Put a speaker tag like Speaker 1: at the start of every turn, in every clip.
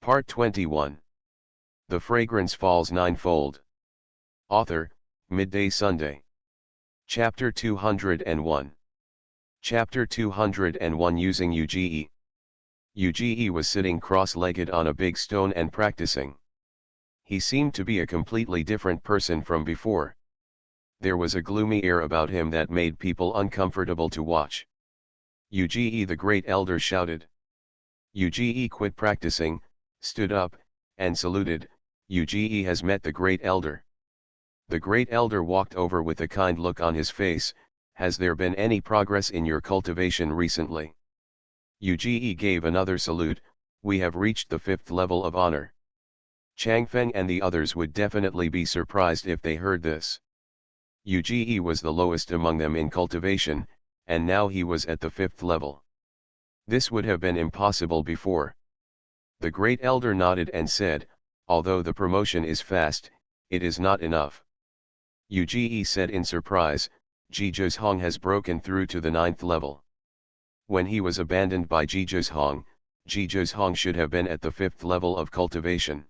Speaker 1: Part 21. The Fragrance Falls Ninefold. Author, Midday Sunday. Chapter 201. Chapter 201 Using UGE. UGE was sitting cross-legged on a big stone and practicing. He seemed to be a completely different person from before. There was a gloomy air about him that made people uncomfortable to watch. UGE the Great Elder shouted. UGE quit practicing, stood up, and saluted. UGE has met the Great Elder. The Great Elder walked over with a kind look on his face. Has there been any progress in your cultivation recently? UGE gave another salute. We have reached the 5th level of honor. Changfeng and the others would definitely be surprised if they heard this. UGE was the lowest among them in cultivation, and now he was at the 5th level. This would have been impossible before. The Great Elder nodded and said, although the promotion is fast, it is not enough. UGE said in surprise, Jizhong has broken through to the 9th level. When he was abandoned by Jizhong should have been at the 5th level of cultivation.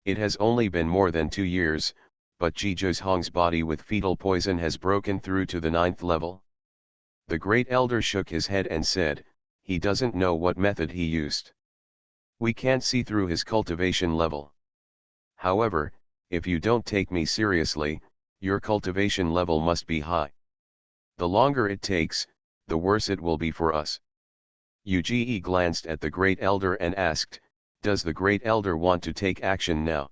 Speaker 1: It has only been more than 2 years, but Jizhong's body with fetal poison has broken through to the 9th level. The Great Elder shook his head and said, he doesn't know what method he used. We can't see through his cultivation level. However, if you don't take me seriously, your cultivation level must be high. The longer it takes, the worse it will be for us. UGE glanced at the Great Elder and asked, does the Great Elder want to take action now?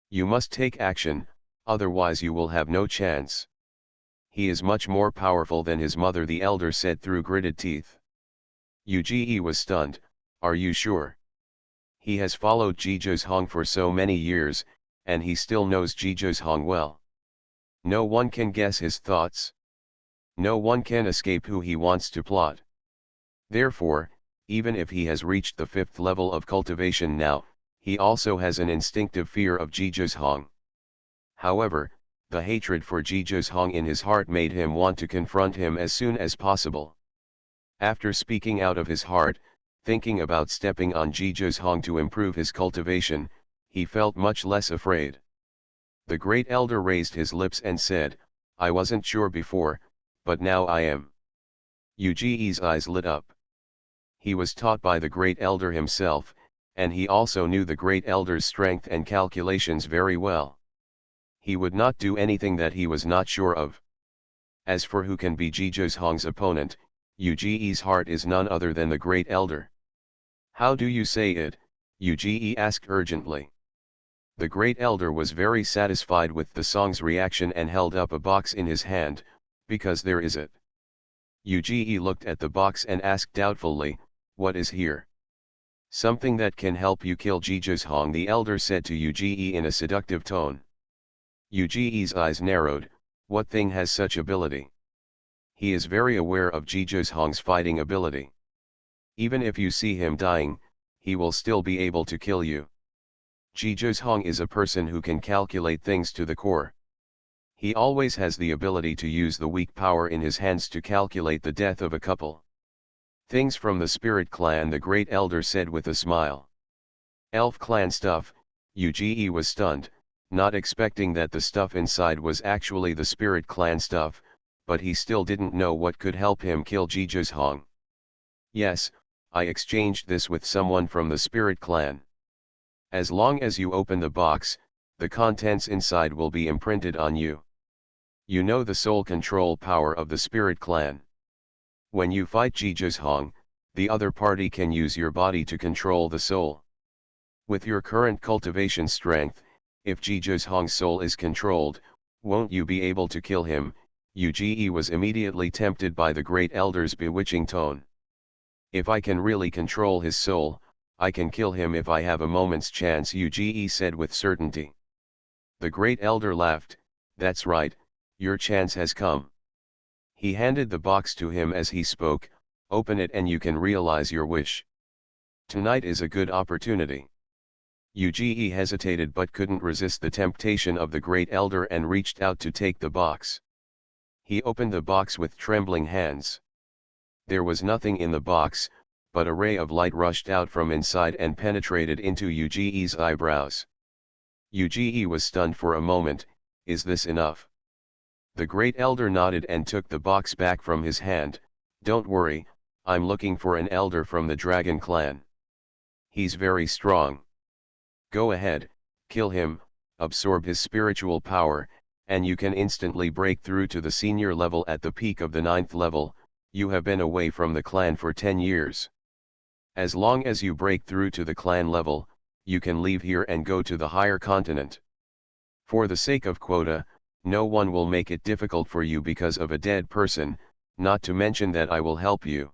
Speaker 1: You must take action, otherwise you will have no chance. He is much more powerful than his mother, the Elder said through gritted teeth. UGE was stunned. Are you sure? He has followed Jizhong for so many years, and he still knows Jizhong well. No one can guess his thoughts. No one can escape who he wants to plot. Therefore, even if he has reached the 5th level of cultivation now, he also has an instinctive fear of Jizhong. However, the hatred for Jizhong in his heart made him want to confront him as soon as possible. After speaking out of his heart, thinking about stepping on Jizhong to improve his cultivation, he felt much less afraid. The Great Elder raised his lips and said, I wasn't sure before, but now I am. UGE's eyes lit up. He was taught by the Great Elder himself, and he also knew the Great Elder's strength and calculations very well. He would not do anything that he was not sure of. As for who can be Jizhong's opponent, UGE's heart is none other than the Great Elder. How do you say it? UGE asked urgently. The Great Elder was very satisfied with the song's reaction and held up a box in his hand, because there is it. UGE looked at the box and asked doubtfully, what is here? Something that can help you kill Jizhong, the Elder said to UGE in a seductive tone. UGE's eyes narrowed. What thing has such ability? He is very aware of Jizhong's fighting ability. Even if you see him dying, he will still be able to kill you. Jizhong is a person who can calculate things to the core. He always has the ability to use the weak power in his hands to calculate the death of a couple. Things from the Spirit Clan, the Great Elder said with a smile. Elf Clan stuff. UGE was stunned, not expecting that the stuff inside was actually the Spirit Clan stuff, but he still didn't know what could help him kill Jizhong. Yes, I exchanged this with someone from the Spirit Clan. As long as you open the box, the contents inside will be imprinted on you. You know the soul control power of the Spirit Clan. When you fight Jizhong, the other party can use your body to control the soul. With your current cultivation strength, if Jizhong's soul is controlled, won't you be able to kill him? UGE was immediately tempted by the Great Elder's bewitching tone. If I can really control his soul, I can kill him if I have a moment's chance, UGE said with certainty. The Great Elder laughed. That's right, your chance has come. He handed the box to him as he spoke. Open it and you can realize your wish. Tonight is a good opportunity. UGE hesitated but couldn't resist the temptation of the Great Elder and reached out to take the box. He opened the box with trembling hands. There was nothing in the box, but a ray of light rushed out from inside and penetrated into Uge's eyebrows. Uge was stunned for a moment. Is this enough? The great elder nodded and took the box back from his hand. Don't worry, I'm looking for an elder from the dragon clan. He's very strong. Go ahead, kill him, absorb his spiritual power, and you can instantly break through to the senior level at the peak of the 9th level. You have been away from the clan for 10 years. As long as you break through to the clan level, you can leave here and go to the higher continent. For the sake of quota, no one will make it difficult for you because of a dead person, not to mention that I will help you.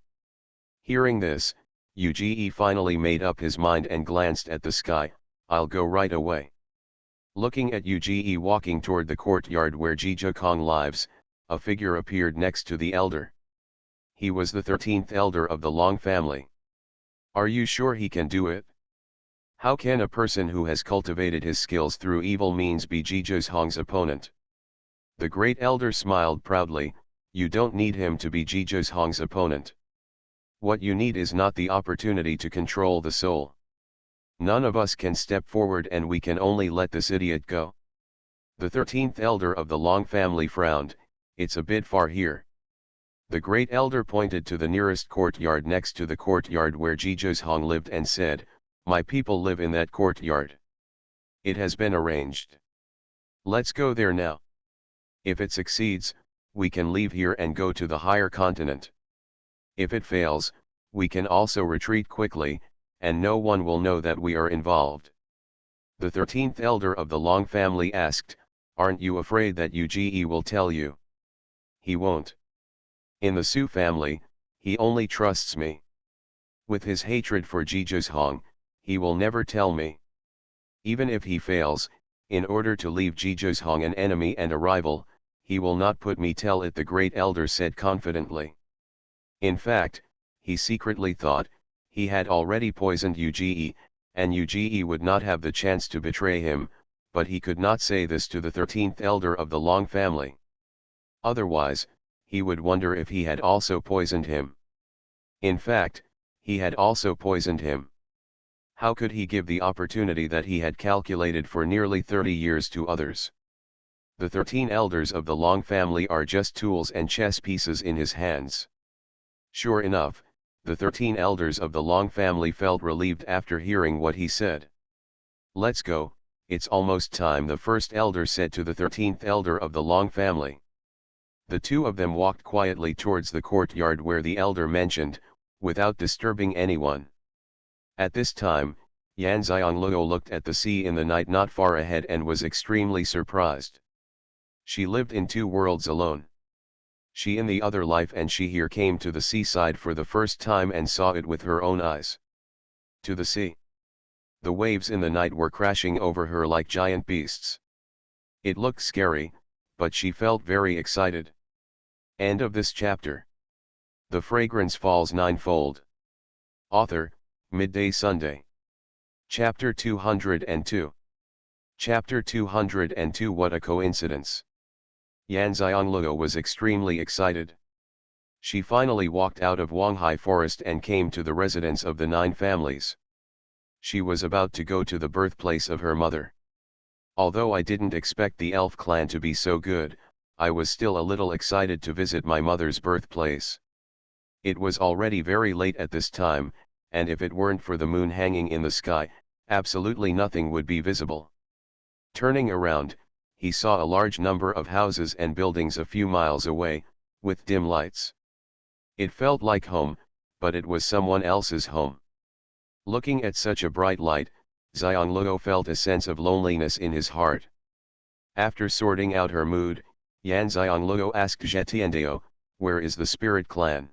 Speaker 1: Hearing this, Uge finally made up his mind and glanced at the sky. I'll go right away. Looking at Uge walking toward the courtyard where Jijokong lives, a figure appeared next to the elder. He was the 13th elder of the Long family. Are you sure he can do it? How can a person who has cultivated his skills through evil means be Jijokong's opponent? The great elder smiled proudly. You don't need him to be Jijokong's opponent. What you need is not the opportunity to control the soul. None of us can step forward and we can only let this idiot go. The 13th elder of the Long family frowned. It's a bit far here. The great elder pointed to the nearest courtyard next to the courtyard where Jijokong lived and said, my people live in that courtyard. It has been arranged. Let's go there now. If it succeeds, we can leave here and go to the higher continent. If it fails, we can also retreat quickly, and no one will know that we are involved. The 13th elder of the Long family asked, aren't you afraid that Uge will tell you? He won't. In the Su family, he only trusts me. With his hatred for Jijokong, he will never tell me. Even if he fails, in order to leave Jijokong an enemy and a rival, he will not put me tell it, the great elder said confidently. In fact, he secretly thought, he had already poisoned Uge, and Uge would not have the chance to betray him, but he could not say this to the 13th elder of the Long family. Otherwise, he would wonder if he had also poisoned him. In fact, he had also poisoned him. How could he give the opportunity that he had calculated for nearly 30 years to others? The 13 elders of the Long family are just tools and chess pieces in his hands. Sure enough, the 13 elders of the Long family felt relieved after hearing what he said. Let's go, it's almost time, the first elder said to the 13th elder of the Long family. The two of them walked quietly towards the courtyard where the elder mentioned, without disturbing anyone. At this time, Yanxiangluo looked at the sea in the night not far ahead and was extremely surprised. She lived in two worlds alone. She in the other life and she here came to the seaside for the first time and saw it with her own eyes. To the sea. The waves in the night were crashing over her like giant beasts. It looked scary, but she felt very excited. End of this chapter. The Fragrance Falls Ninefold. Author, Midday Sunday. Chapter 202. Chapter 202. What a coincidence. Yanxiangluo was extremely excited. She finally walked out of Wanghai Forest and came to the residence of the 9 families. She was about to go to the birthplace of her mother. Although I didn't expect the elf clan to be so good, I was still a little excited to visit my mother's birthplace. It was already very late at this time, and if it weren't for the moon hanging in the sky, absolutely nothing would be visible. Turning around, he saw a large number of houses and buildings a few miles away, with dim lights. It felt like home, but it was someone else's home. Looking at such a bright light, Xianxia felt a sense of loneliness in his heart. After sorting out her mood, Yanxiangluo asked Zhetiandeo, where is the spirit clan?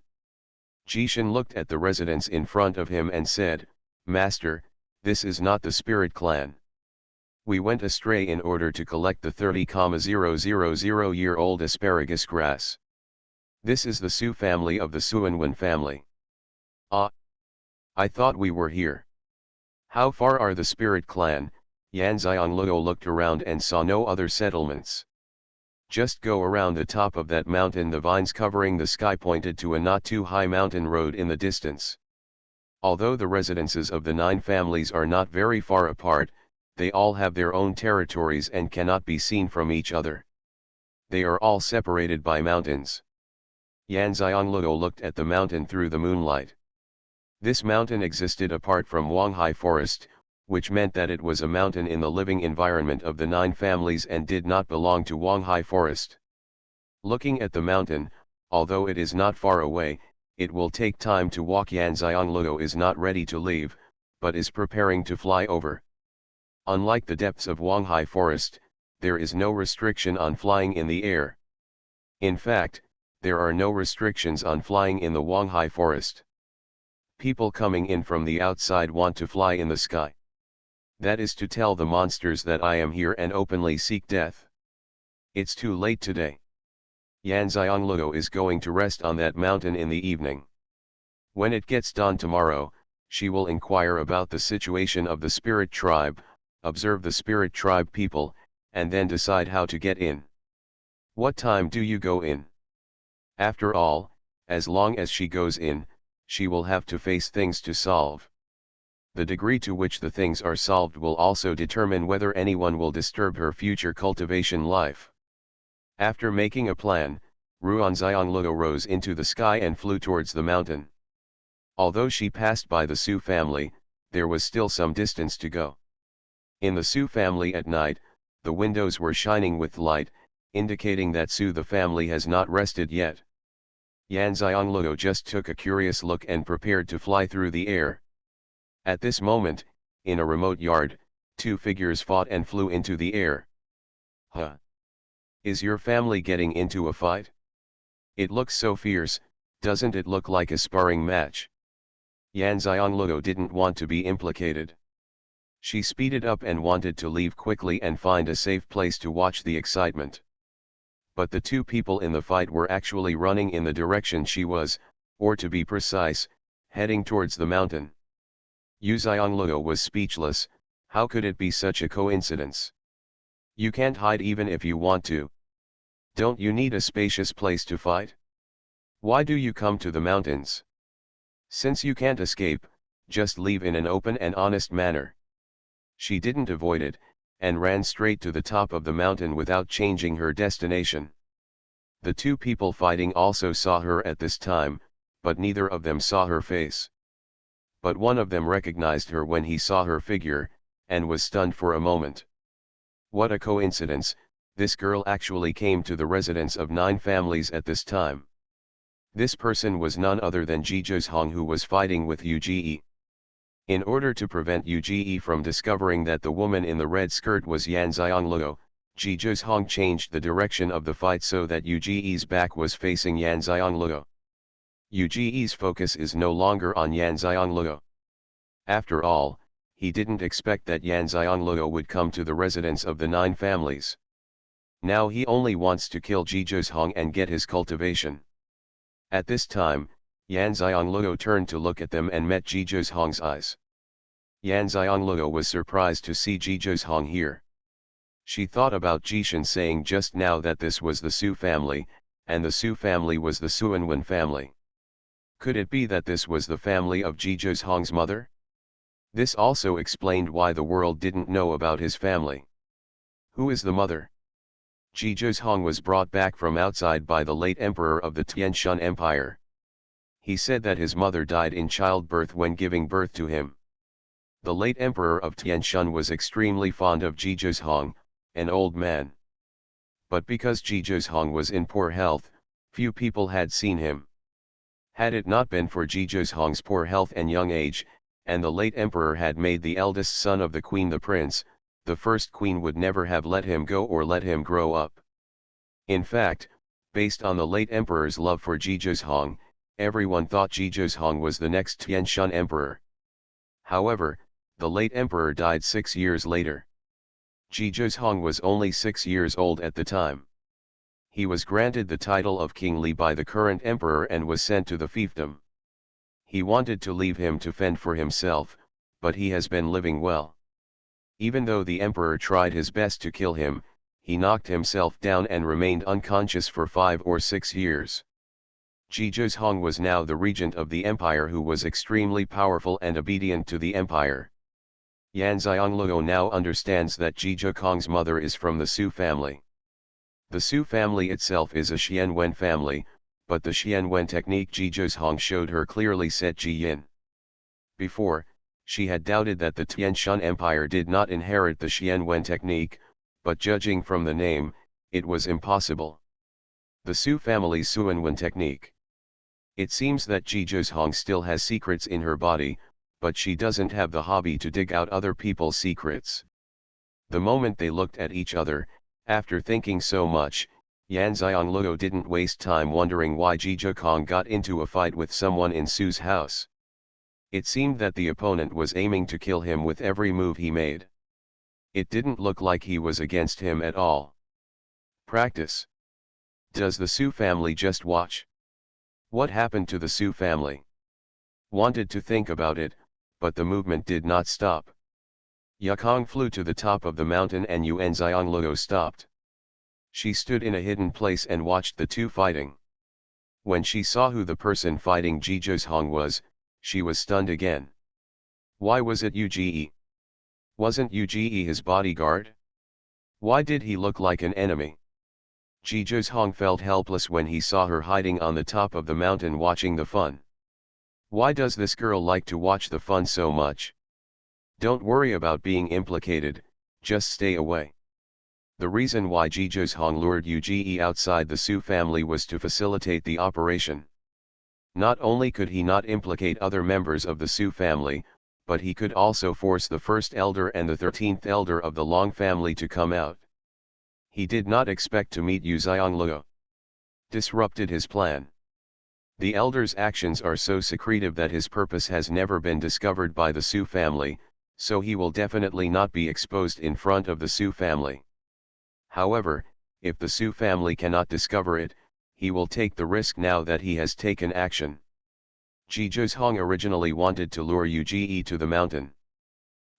Speaker 1: Jishan looked at the residence in front of him and said, Master, this is not the spirit clan. We went astray in order to collect the 30,000-year-old asparagus grass. This is the Su family of the Xuanhuan family. Ah! I thought we were here. How far are the spirit clan? Yanxiangluo looked around and saw no other settlements. Just go around the top of that mountain. The vines covering the sky pointed to a not too high mountain road in the distance. Although the residences of the 9 families are not very far apart, they all have their own territories and cannot be seen from each other. They are all separated by mountains. Yan Xianglue looked at the mountain through the moonlight. This mountain existed apart from Huanghai Forest, which meant that it was a mountain in the living environment of the 9 families and did not belong to Huanghai Forest. Looking at the mountain, although it is not far away, it will take time to walk. Yan Xianglue is not ready to leave, but is preparing to fly over. Unlike the depths of Huanghai Forest, there is no restriction on flying in the air. In fact, there are no restrictions on flying in the Huanghai Forest. People coming in from the outside want to fly in the sky. That is to tell the monsters that I am here and openly seek death. It's too late today. Yan Xianglue is going to rest on that mountain in the evening. When it gets dawn tomorrow, she will inquire about the situation of the spirit tribe, observe the spirit tribe people, and then decide how to get in. What time do you go in? After all, as long as she goes in, she will have to face things to solve. The degree to which the things are solved will also determine whether anyone will disturb her future cultivation life. After making a plan, Ruan Xianglue rose into the sky and flew towards the mountain. Although she passed by the Su family, there was still some distance to go. In the Su family at night, the windows were shining with light, indicating that Su the family has not rested yet. Yan Xianglue just took a curious look and prepared to fly through the air. At this moment, in a remote yard, 2 figures fought and flew into the air. Huh? Is your family getting into a fight? It looks so fierce, doesn't it look like a sparring match? Yan Xianglue didn't want to be implicated. She speeded up and wanted to leave quickly and find a safe place to watch the excitement. But the 2 people in the fight were actually running in the direction she was, or to be precise, heading towards the mountain. Yu Xianglue was speechless. How could it be such a coincidence? You can't hide even if you want to. Don't you need a spacious place to fight? Why do you come to the mountains? Since you can't escape, just leave in an open and honest manner. She didn't avoid it, and ran straight to the top of the mountain without changing her destination. The 2 people fighting also saw her at this time, but neither of them saw her face. But one of them recognized her when he saw her figure, and was stunned for a moment. What a coincidence, this girl actually came to the residence of 9 families at this time. This person was none other than Xuanhuan, who was fighting with Uge. In order to prevent Uge from discovering that the woman in the red skirt was Yan Xianglue, Xuanhuan changed the direction of the fight so that Uge's back was facing Yan Xianglue. Uge's focus is no longer on Yan Xianglue. After all, he didn't expect that Yan Xianglue would come to the residence of the 9 families. Now he only wants to kill Xuanhuan and get his cultivation. At this time, Yan Xianglue turned to look at them and met Xuanhuan's eyes. Yan Xianglue was surprised to see Xuanhuan here. She thought about Jishan saying just now that this was the Su family, and the Su family was the Xuanhuan family. Could it be that this was the family of Xuanhuan's mother? This also explained why the world didn't know about his family. Who is the mother? Xuanhuan was brought back from outside by the late emperor of the Tianxia Empire. He said that his mother died in childbirth when giving birth to him. The late emperor of Tianxia was extremely fond of Xuanhuan, an old man. But because Xuanhuan was in poor health, few people had seen him. Had it not been for Xuanhuan's poor health and young age, and the late emperor had made the eldest son of the queen the prince, the first queen would never have let him go or let him grow up. In fact, based on the late emperor's love for Xuanhuan, everyone thought Xuanhuan was the next Tianxia emperor. However, the late emperor died 6 years later. Xuanhuan was only 6 years old at the time. He was granted the title of King Li by the current emperor and was sent to the fiefdom. He wanted to leave him to fend for himself, but he has been living well. Even though the emperor tried his best to kill him, he knocked himself down and remained unconscious for 5 or 6 years. Xuanhuan was now the regent of the empire, who was extremely powerful and obedient to the empire. Yanxiangluo now understands that Xuanhuan's mother is from the Su family. The Su family itself is a Xuanhuan family, but the Xuanhuan technique Xuanhuan showed her clearly set Jiyin. Before, she had doubted that the Tianshan Empire did not inherit the Xuanhuan technique, but judging from the name, it was impossible. The Su family's Xuanhuan technique. It seems that Xuanhuan still has secrets in her body, but she doesn't have the hobby to dig out other people's secrets. The moment they looked at each other, after thinking so much, Yanxiangluo didn't waste time wondering why Xuanhuan got into a fight with someone in Su's house. It seemed that the opponent was aiming to kill him with every move he made. It didn't look like he was against him at all. Practice. Does the Su family just watch? What happened to the Su family? Wanted to think about it, but the movement did not stop. Yakong flew to the top of the mountain and Yanxiangluo stopped. She stood in a hidden place and watched the two fighting. When she saw who the person fighting Xuanhuan was, she was stunned again. Why was it Uge? Wasn't Uge his bodyguard? Why did he look like an enemy? Xuanhuan felt helpless when he saw her hiding on the top of the mountain watching the fun. Why does this girl like to watch the fun so much? Don't worry about being implicated, just stay away. The reason why Xuanhuan lured Uge outside the Su family was to facilitate the operation. Not only could he not implicate other members of the Su family, but he could also force the first elder and the 13th elder of the Long family to come out. He did not expect to meet Yanxiangluo. Disrupted his plan. The elder's actions are so secretive that his purpose has never been discovered by the Su family, so he will definitely not be exposed in front of the Su family. However, if the Su family cannot discover it, he will take the risk now that he has taken action. Xuanhuan originally wanted to lure Uge to the mountain.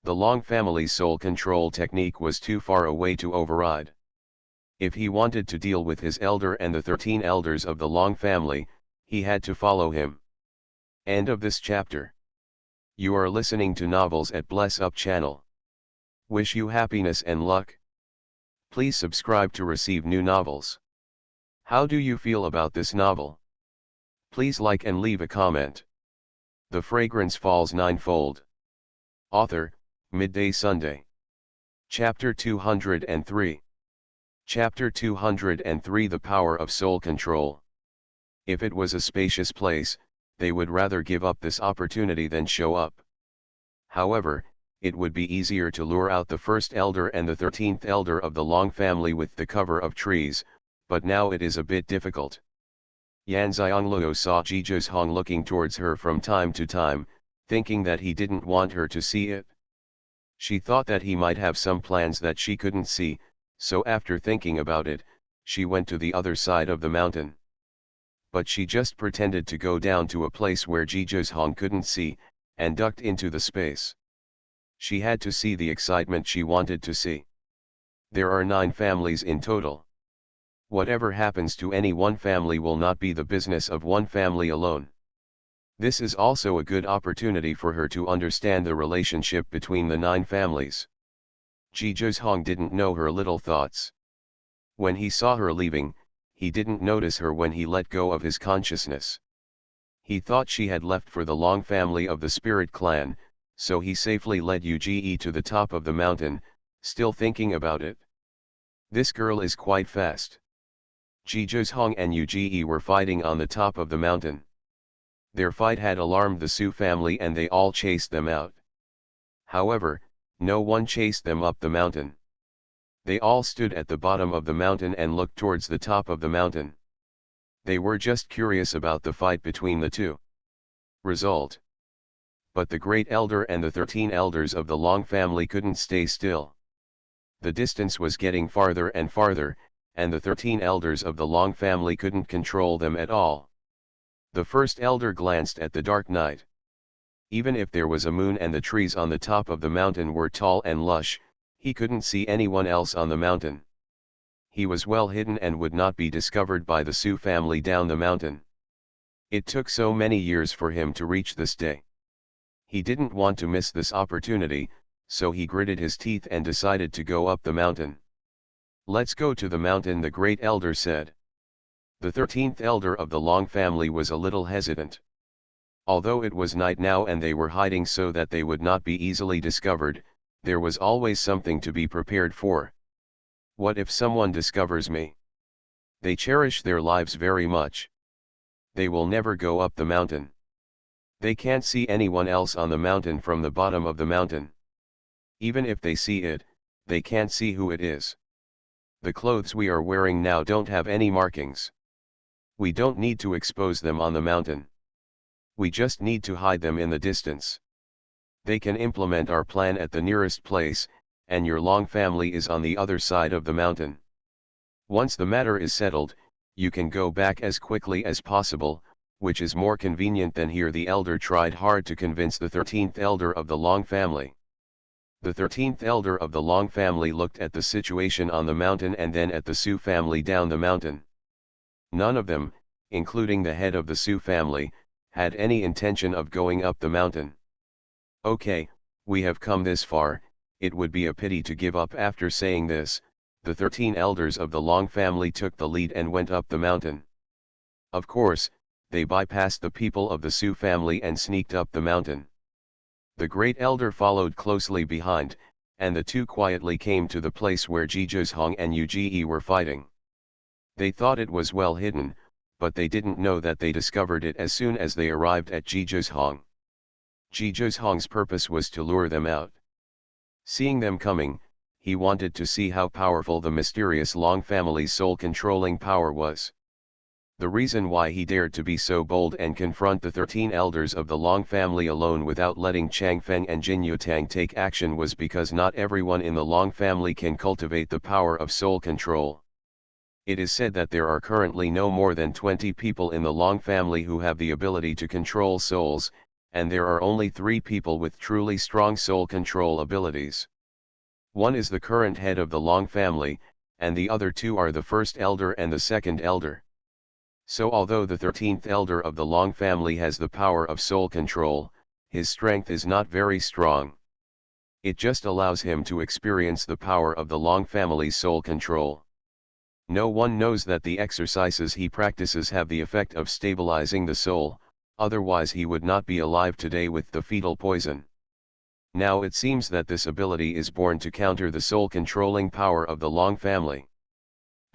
Speaker 1: The Long family's soul control technique was too far away to override. If he wanted to deal with his elder and the 13 elders of the Long family, he had to follow him. End of this chapter. You are listening to novels at Bless Up channel. Wish you happiness and luck. Please subscribe to receive new novels. How do you feel about this novel? Please like and leave a comment. The Fragrance Falls Ninefold. Author, Midday Sunday. Chapter 203. Chapter 203 The Power of Soul Control. If it was a spacious place, they would rather give up this opportunity than show up. However, it would be easier to lure out the first elder and the 13th elder of the Long family with the cover of trees, but now it is a bit difficult. Yanxiangluo saw Xuanhuan looking towards her from time to time, thinking that he didn't want her to see it. She thought that he might have some plans that she couldn't see, so after thinking about it, she went to the other side of the mountain. But she just pretended to go down to a place where Xuanhuan couldn't see, and ducked into the space. She had to see the excitement she wanted to see. There are 9 families in total. Whatever happens to any one family will not be the business of one family alone. This is also a good opportunity for her to understand the relationship between the 9 families. Xuanhuan didn't know her little thoughts. When he saw her leaving, he didn't notice her when he let go of his consciousness. He thought she had left for the Long family of the Spirit clan, so he safely led Uge to the top of the mountain, still thinking about it. This girl is quite fast. Xuanhuan and Uge were fighting on the top of the mountain. Their fight had alarmed the Su family and they all chased them out. However, no one chased them up the mountain. They all stood at the bottom of the mountain and looked towards the top of the mountain. They were just curious about the fight between the two. Result. But the great elder and the 13 elders of the Long family couldn't stay still. The distance was getting farther and farther, and the 13 elders of the Long family couldn't control them at all. The first elder glanced at the dark night. Even if there was a moon and the trees on the top of the mountain were tall and lush, he couldn't see anyone else on the mountain. He was well hidden and would not be discovered by the Su family down the mountain. It took so many years for him to reach this day. He didn't want to miss this opportunity, so he gritted his teeth and decided to go up the mountain. "Let's go to the mountain," the great elder said. The 13th elder of the Long family was a little hesitant. Although it was night now and they were hiding so that they would not be easily discovered, there was always something to be prepared for. What if someone discovers me? They cherish their lives very much. They will never go up the mountain. They can't see anyone else on the mountain from the bottom of the mountain. Even if they see it, they can't see who it is. The clothes we are wearing now don't have any markings. We don't need to expose them on the mountain. We just need to hide them in the distance. They can implement our plan at the nearest place, and your Long family is on the other side of the mountain. Once the matter is settled, you can go back as quickly as possible, which is more convenient than here. The elder tried hard to convince the 13th elder of the Long family. The 13th elder of the Long family looked at the situation on the mountain and then at the Sioux family down the mountain. None of them, including the head of the Sioux family, had any intention of going up the mountain. "Okay, we have come this far, it would be a pity to give up." After saying this, the 13 elders of the Long family took the lead and went up the mountain. Of course, they bypassed the people of the Sioux family and sneaked up the mountain. The great elder followed closely behind, and the two quietly came to the place where Xuanhuan and Uge were fighting. They thought it was well hidden, but they didn't know that they discovered it as soon as they arrived at Xuanhuan. Xuanhuan's purpose was to lure them out. Seeing them coming, he wanted to see how powerful the mysterious Long family's soul-controlling power was. The reason why he dared to be so bold and confront the 13 elders of the Long family alone without letting Changfeng and Jin Yutang take action was because not everyone in the Long family can cultivate the power of soul control. It is said that there are currently no more than 20 people in the Long family who have the ability to control souls, and there are only 3 people with truly strong soul control abilities. One is the current head of the Long family, and the other 2 are the first elder and the second elder. So although the 13th elder of the Long family has the power of soul control, his strength is not very strong. It just allows him to experience the power of the Long family's soul control. No one knows that the exercises he practices have the effect of stabilizing the soul, otherwise he would not be alive today with the fetal poison. Now it seems that this ability is born to counter the soul-controlling power of the Long family.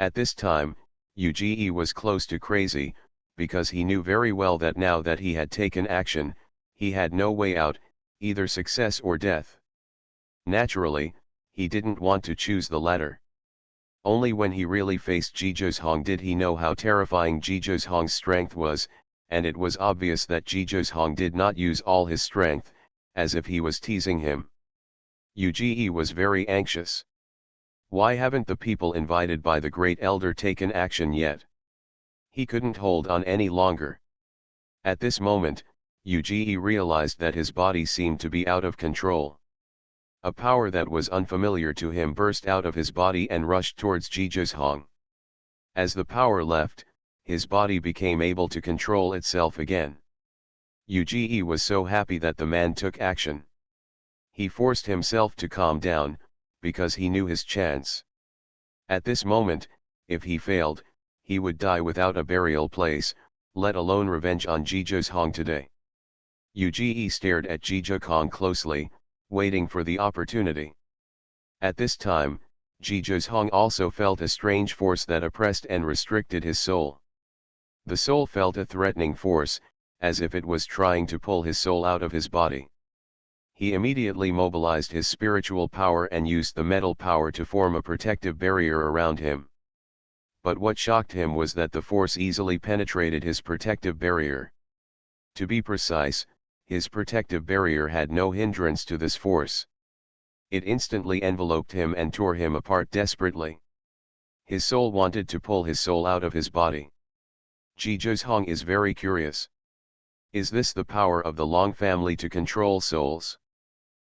Speaker 1: At this time, Uge was close to crazy, because he knew very well that now that he had taken action, he had no way out, either success or death. Naturally, he didn't want to choose the latter. Only when he really faced Xuanhuan did he know how terrifying Xuanhuan's strength was, and it was obvious that Xuanhuan did not use all his strength, as if he was teasing him. Uge was very anxious. Why haven't the people invited by the great elder taken action yet? He couldn't hold on any longer. At this moment, Uge realized that his body seemed to be out of control. A power that was unfamiliar to him burst out of his body and rushed towards Xuanhuan. As the power left, his body became able to control itself again. Uge was so happy that the man took action. He forced himself to calm down, because he knew his chance. At this moment, if he failed, he would die without a burial place, let alone revenge on Xuanhuan today. Uge stared at Xuanhuan closely, waiting for the opportunity. At this time, Xuanhuan also felt a strange force that oppressed and restricted his soul. The soul felt a threatening force, as if it was trying to pull his soul out of his body. He immediately mobilized his spiritual power and used the metal power to form a protective barrier around him. But what shocked him was that the force easily penetrated his protective barrier. To be precise, his protective barrier had no hindrance to this force. It instantly enveloped him and tore him apart desperately. His soul wanted to pull his soul out of his body. Xuanhuan is very curious. Is this the power of the Long family to control souls?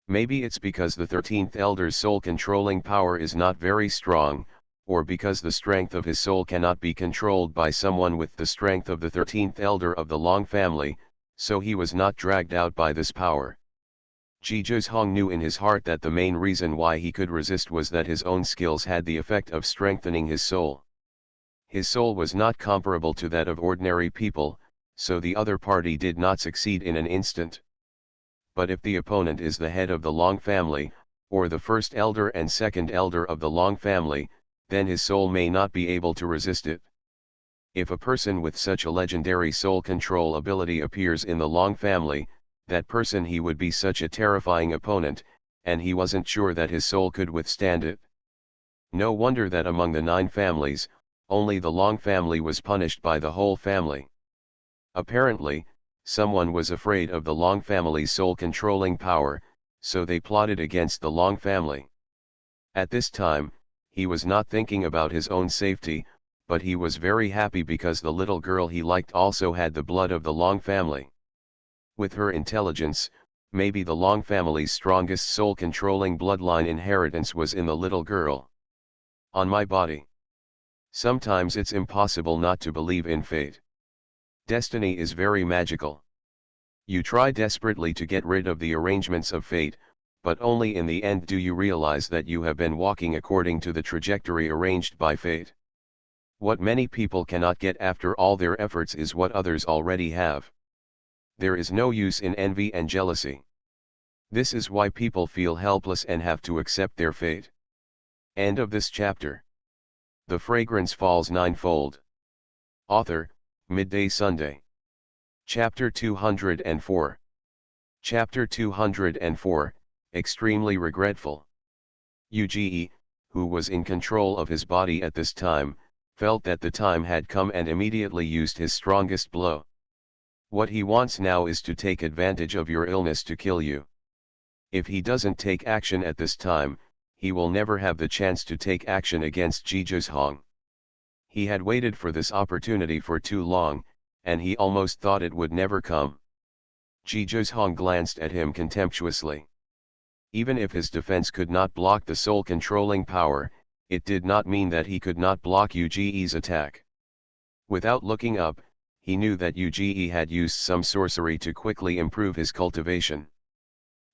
Speaker 1: Maybe it's because the 13th elder's soul-controlling power is not very strong, or because the strength of his soul cannot be controlled by someone with the strength of the 13th elder of the Long family, so he was not dragged out by this power. Zhizhong knew in his heart that the main reason why he could resist was that his own skills had the effect of strengthening his soul. His soul was not comparable to that of ordinary people, so the other party did not succeed in an instant. But if the opponent is the head of the Long family, or the first elder and second elder of the Long family, then his soul may not be able to resist it. If a person with such a legendary soul control ability appears in the Long family, that person he would be such a terrifying opponent, and he wasn't sure that his soul could withstand it. No wonder that among the 9 families, only the Long family was punished by the whole family. Apparently, someone was afraid of the Long family's soul-controlling power, so they plotted against the Long family. At this time, he was not thinking about his own safety, but he was very happy because the little girl he liked also had the blood of the Long family. With her intelligence, maybe the Long family's strongest soul-controlling bloodline inheritance was in the little girl. On my body. Sometimes it's impossible not to believe in fate. Destiny is very magical. You try desperately to get rid of the arrangements of fate, but only in the end do you realize that you have been walking according to the trajectory arranged by fate. What many people cannot get after all their efforts is what others already have. There is no use in envy and jealousy. This is why people feel helpless and have to accept their fate. End of this chapter. The Fragrance Falls Ninefold. Author, Midday Sunday. Chapter 204. Chapter 204, Extremely Regretful. Uge, who was in control of his body at this time, felt that the time had come and immediately used his strongest blow. What he wants now is to take advantage of your illness to kill you. If he doesn't take action at this time, he will never have the chance to take action against Zhizhong. He had waited for this opportunity for too long, and he almost thought it would never come. Zhizhong glanced at him contemptuously. Even if his defense could not block the soul-controlling power, it did not mean that he could not block Uge's attack. Without looking up, he knew that Uge had used some sorcery to quickly improve his cultivation.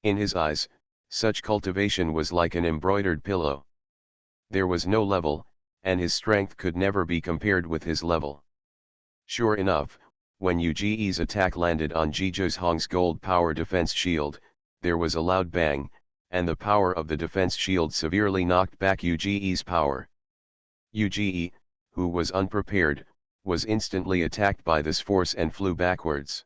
Speaker 1: In his eyes, such cultivation was like an embroidered pillow. There was no level, and his strength could never be compared with his level. Sure enough, when Uge's attack landed on Zhizhong's gold power defense shield, there was a loud bang, and the power of the defense shield severely knocked back Uge's power. Uge, who was unprepared, was instantly attacked by this force and flew backwards.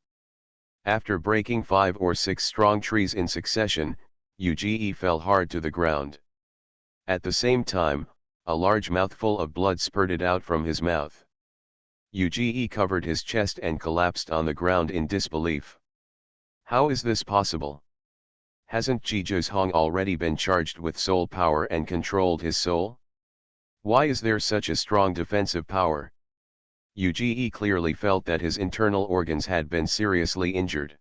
Speaker 1: After breaking 5 or 6 strong trees in succession, Uge fell hard to the ground. At the same time, a large mouthful of blood spurted out from his mouth. Uge covered his chest and collapsed on the ground in disbelief. How is this possible? Hasn't Zhizhong already been charged with soul power and controlled his soul? Why is there such a strong defensive power? Uge clearly felt that his internal organs had been seriously injured.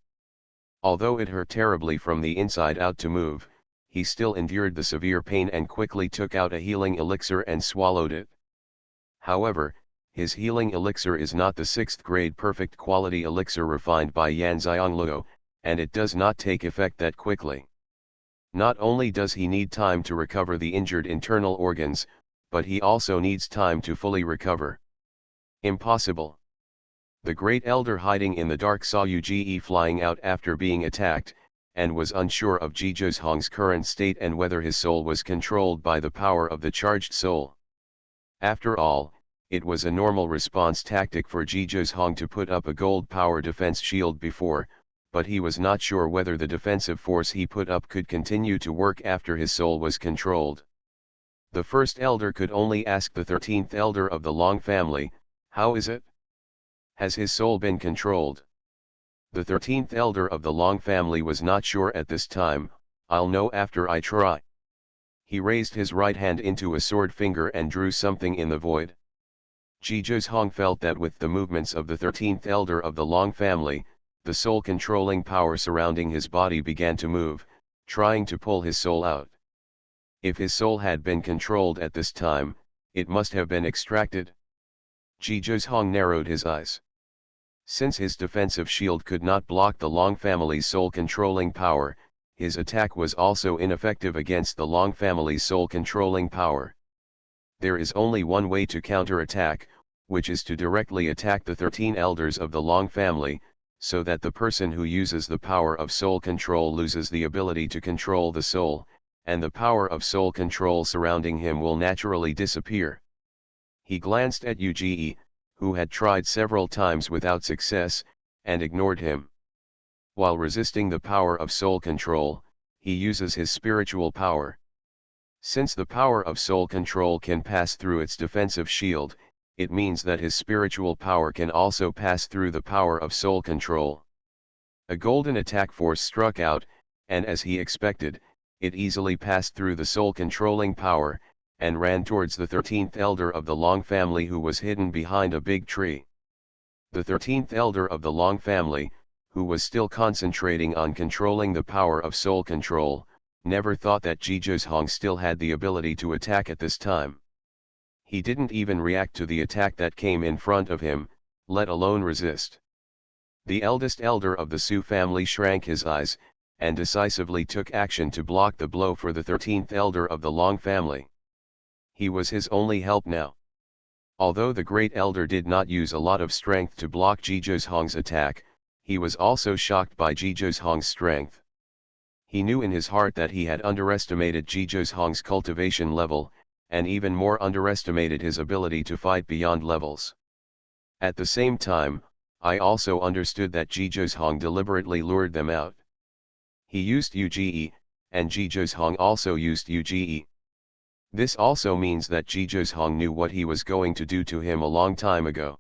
Speaker 1: Although it hurt terribly from the inside out to move, he still endured the severe pain and quickly took out a healing elixir and swallowed it. However, his healing elixir is not the 6th grade perfect quality elixir refined by Yan Xiangluo, and it does not take effect that quickly. Not only does he need time to recover the injured internal organs, but he also needs time to fully recover. Impossible. The great elder hiding in the dark saw Uge flying out after being attacked, and was unsure of Zhizhong's current state and whether his soul was controlled by the power of the charged soul. After all, it was a normal response tactic for Zhizhong to put up a gold power defense shield before, but he was not sure whether the defensive force he put up could continue to work after his soul was controlled. The first elder could only ask the 13th elder of the Long family, "How is it? Has his soul been controlled?" The 13th elder of the Long family was not sure at this time. "I'll know after I try." He raised his right hand into a sword finger and drew something in the void. Zhizhong felt that with the movements of the 13th elder of the Long family, the soul-controlling power surrounding his body began to move, trying to pull his soul out. If his soul had been controlled at this time, it must have been extracted. Zhizhong narrowed his eyes. Since his defensive shield could not block the Long family's soul-controlling power, his attack was also ineffective against the Long family's soul-controlling power. There is only one way to counter-attack, which is to directly attack the 13 elders of the Long family, so that the person who uses the power of soul control loses the ability to control the soul, and the power of soul control surrounding him will naturally disappear. He glanced at Uge, who had tried several times without success, and ignored him. While resisting the power of soul control, he uses his spiritual power. Since the power of soul control can pass through its defensive shield, it means that his spiritual power can also pass through the power of soul control. A golden attack force struck out, and as he expected, it easily passed through the soul-controlling power, and ran towards the 13th elder of the Long family who was hidden behind a big tree. The 13th elder of the Long family, who was still concentrating on controlling the power of soul control, never thought that Zhizhong still had the ability to attack at this time. He didn't even react to the attack that came in front of him, let alone resist. The eldest elder of the Su family shrank his eyes, and decisively took action to block the blow for the 13th elder of the Long family. He was his only help now. Although the great elder did not use a lot of strength to block Zhizhong's attack, he was also shocked by Zhizhong's strength. He knew in his heart that he had underestimated Zhizhong's cultivation level, and even more underestimated his ability to fight beyond levels. At the same time, I also understood that Zhizhong deliberately lured them out. He used Uge, and Zhizhong also used Uge. This also means that Zhizhong knew what he was going to do to him a long time ago.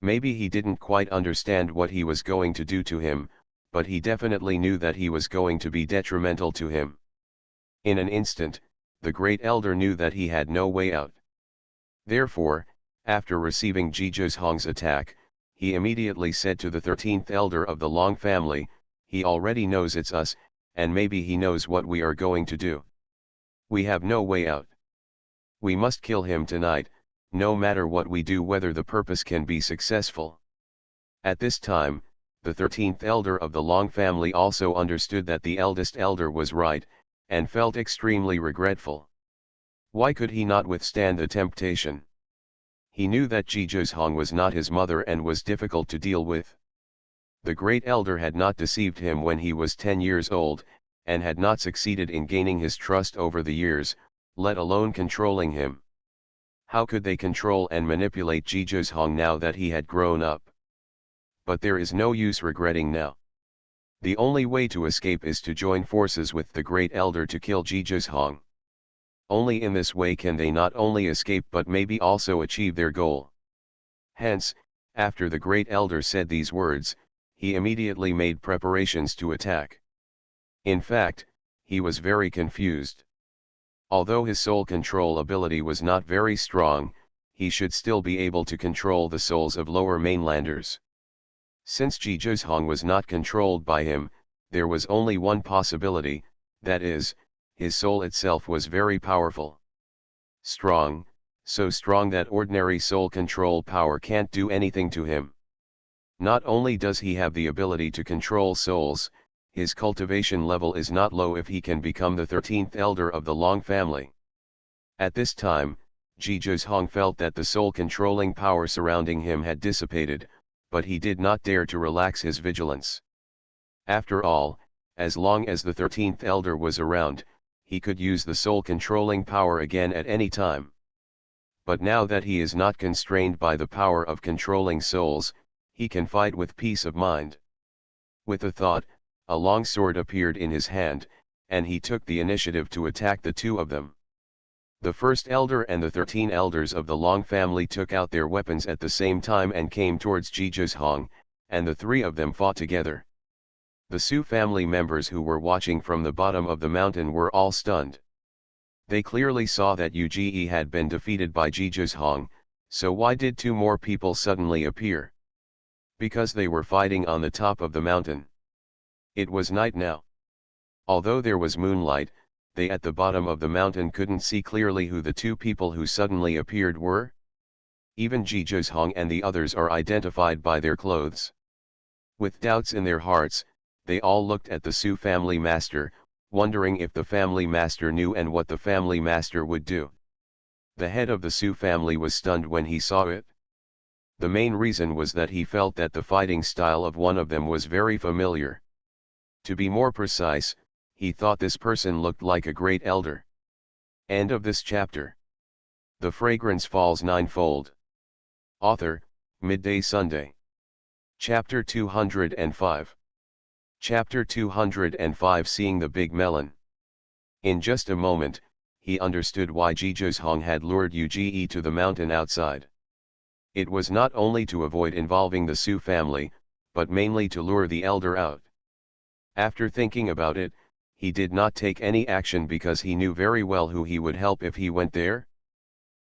Speaker 1: Maybe he didn't quite understand what he was going to do to him, but he definitely knew that he was going to be detrimental to him. In an instant, the great elder knew that he had no way out. Therefore, after receiving Zhizhong's attack, he immediately said to the 13th elder of the Long family, "He already knows it's us, and maybe he knows what we are going to do. We have no way out. We must kill him tonight, no matter what we do, whether the purpose can be successful." At this time, the 13th elder of the Long family also understood that the eldest elder was right, and felt extremely regretful. Why could he not withstand the temptation? He knew that Zhizhong was not his mother and was difficult to deal with. The great elder had not deceived him when he was 10 years old, and had not succeeded in gaining his trust over the years, let alone controlling him. How could they control and manipulate Zhizhong now that he had grown up? But there is no use regretting now. The only way to escape is to join forces with the great elder to kill Zhizhong. Only in this way can they not only escape but maybe also achieve their goal. Hence, after the great elder said these words, he immediately made preparations to attack. In fact, he was very confused. Although his soul control ability was not very strong, he should still be able to control the souls of lower mainlanders. Since Zhizhong was not controlled by him, there was only one possibility, that is, his soul itself was very powerful. Strong, so strong that ordinary soul control power can't do anything to him. Not only does he have the ability to control souls, his cultivation level is not low if he can become the 13th elder of the Long family. At this time, Zhizhong felt that the soul-controlling power surrounding him had dissipated, but he did not dare to relax his vigilance. After all, as long as the 13th elder was around, he could use the soul-controlling power again at any time. But now that he is not constrained by the power of controlling souls, he can fight with peace of mind. With a thought, a long sword appeared in his hand, and he took the initiative to attack the two of them. The first elder and the 13 elders of the Long family took out their weapons at the same time and came towards Zhizhong, and the three of them fought together. The Su family members who were watching from the bottom of the mountain were all stunned. They clearly saw that Uge had been defeated by Zhizhong, so why did two more people suddenly appear? Because they were fighting on the top of the mountain. It was night now. Although there was moonlight, they at the bottom of the mountain couldn't see clearly who the two people who suddenly appeared were. Even Xuanhuan and the others are identified by their clothes. With doubts in their hearts, they all looked at the Su family master, wondering if the family master knew and what the family master would do. The head of the Su family was stunned when he saw it. The main reason was that he felt that the fighting style of one of them was very familiar. To be more precise, he thought this person looked like a great elder. End of this chapter. The Fragrance Falls Ninefold. Author, Midday Sunday. Chapter 205. Chapter 205 Seeing the Big Melon. In just a moment, he understood why Xuanhuan had lured Uge to the mountain outside. It was not only to avoid involving the Su family, but mainly to lure the elder out. After thinking about it, he did not take any action because he knew very well who he would help if he went there.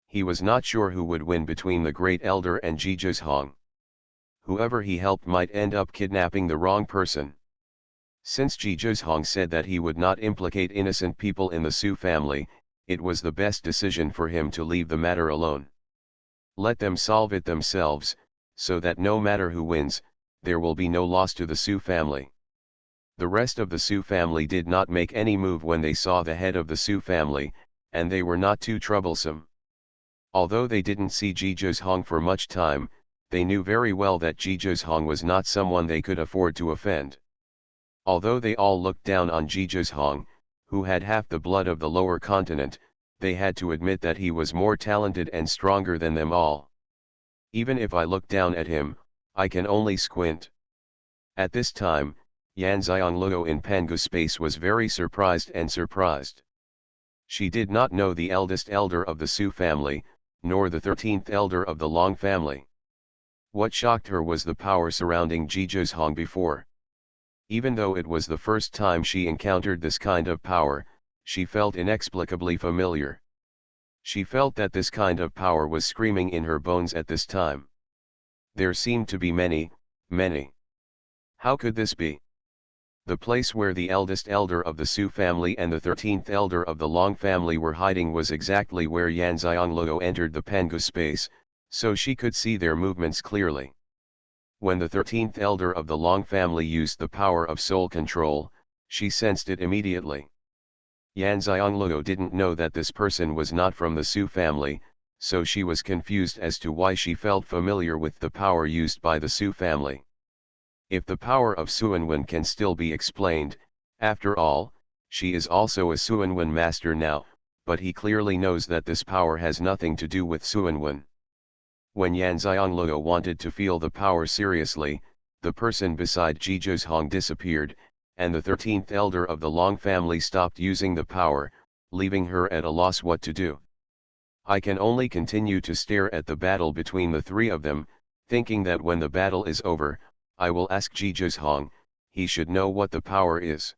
Speaker 1: He was not sure who would win between the great elder and Xuanhuan. Whoever he helped might end up kidnapping the wrong person. Since Xuanhuan said that he would not implicate innocent people in the Su family, it was the best decision for him to leave the matter alone. Let them solve it themselves, so that no matter who wins, there will be no loss to the Su family. The rest of the Su family did not make any move when they saw the head of the Su family, and they were not too troublesome. Although they didn't see Xuanhuan for much time, they knew very well that Xuanhuan was not someone they could afford to offend. Although they all looked down on Xuanhuan, who had half the blood of the lower continent, they had to admit that he was more talented and stronger than them all. Even if I look down at him, I can only squint. At this time, Xianxia in Pangu space was very surprised. She did not know the eldest elder of the Su family, nor the 13th elder of the Long family. What shocked her was the power surrounding Xuanhuan before. Even though it was the first time she encountered this kind of power, she felt inexplicably familiar. She felt that this kind of power was screaming in her bones at this time. There seemed to be many. How could this be? The place where the eldest elder of the Su family and the 13th elder of the Long family were hiding was exactly where Xianxia entered the Pangu space, so she could see their movements clearly. When the 13th elder of the Long family used the power of soul control, she sensed it immediately. Xianxia didn't know that this person was not from the Su family, so she was confused as to why she felt familiar with the power used by the Su family. If the power of Xuanhuan can still be explained, after all, she is also a Xuanhuan master now, but he clearly knows that this power has nothing to do with Xuanhuan. When Xianxia wanted to feel the power seriously, the person beside Xuanhuan disappeared, and the 13th elder of the Long family stopped using the power, leaving her at a loss what to do. I can only continue to stare at the battle between the three of them, thinking that when the battle is over, I will ask Xuanhuan, he should know what the power is.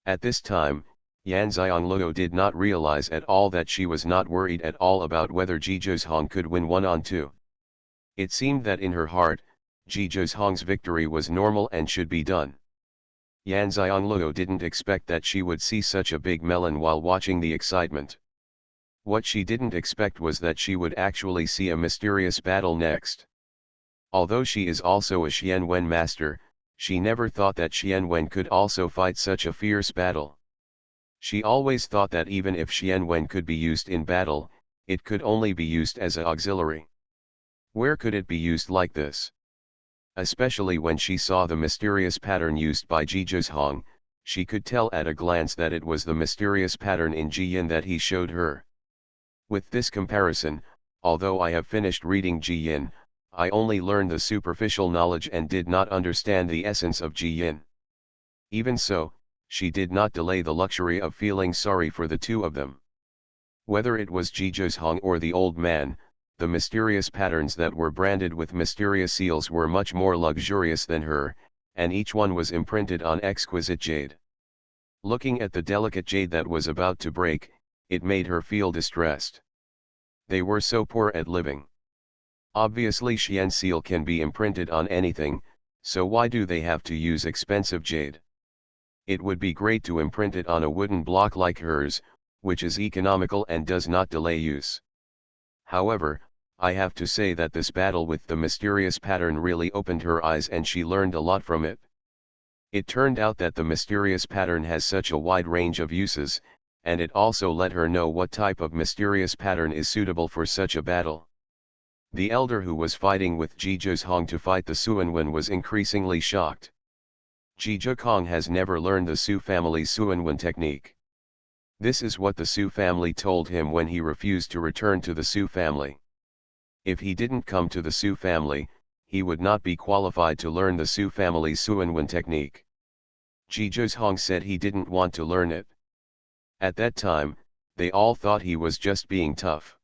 Speaker 1: At this time, Xianxia did not realize at all that she was not worried at all about whether Xuanhuan could win 1-on-2. It seemed that in her heart, Xuanhuan's victory was normal and should be done. Xianxia didn't expect that she would see such a big melon while watching the excitement. What she didn't expect was that she would actually see a mysterious battle next. Although she is also a Xuanhuan master, she never thought that Xuanhuan could also fight such a fierce battle. She always thought that even if Xuanhuan could be used in battle, it could only be used as an auxiliary. Where could it be used like this? Especially when she saw the mysterious pattern used by Xuanhuan, she could tell at a glance that it was the mysterious pattern in Jiyin that he showed her. With this comparison, although I have finished reading Jiyin, I only learned the superficial knowledge and did not understand the essence of Jiyin. Even so, she did not delay the luxury of feeling sorry for the two of them. Whether it was Xuanhuan or the old man, the mysterious patterns that were branded with mysterious seals were much more luxurious than her, and each one was imprinted on exquisite jade. Looking at the delicate jade that was about to break, it made her feel distressed. They were so poor at living. Obviously Xian seal can be imprinted on anything, so why do they have to use expensive jade? It would be great to imprint it on a wooden block like hers, which is economical and does not delay use. However, I have to say that this battle with the mysterious pattern really opened her eyes and she learned a lot from it. It turned out that the mysterious pattern has such a wide range of uses, and it also let her know what type of mysterious pattern is suitable for such a battle. The elder who was fighting with Jizhong to fight the Xuanhuan was increasingly shocked. Jizhong has never learned the Su family's Xuanhuan technique. This is what the Su family told him when he refused to return to the Su family. If he didn't come to the Su family, he would not be qualified to learn the Su family's Xuanhuan technique. Jizhong said he didn't want to learn it. At that time, they all thought he was just being tough.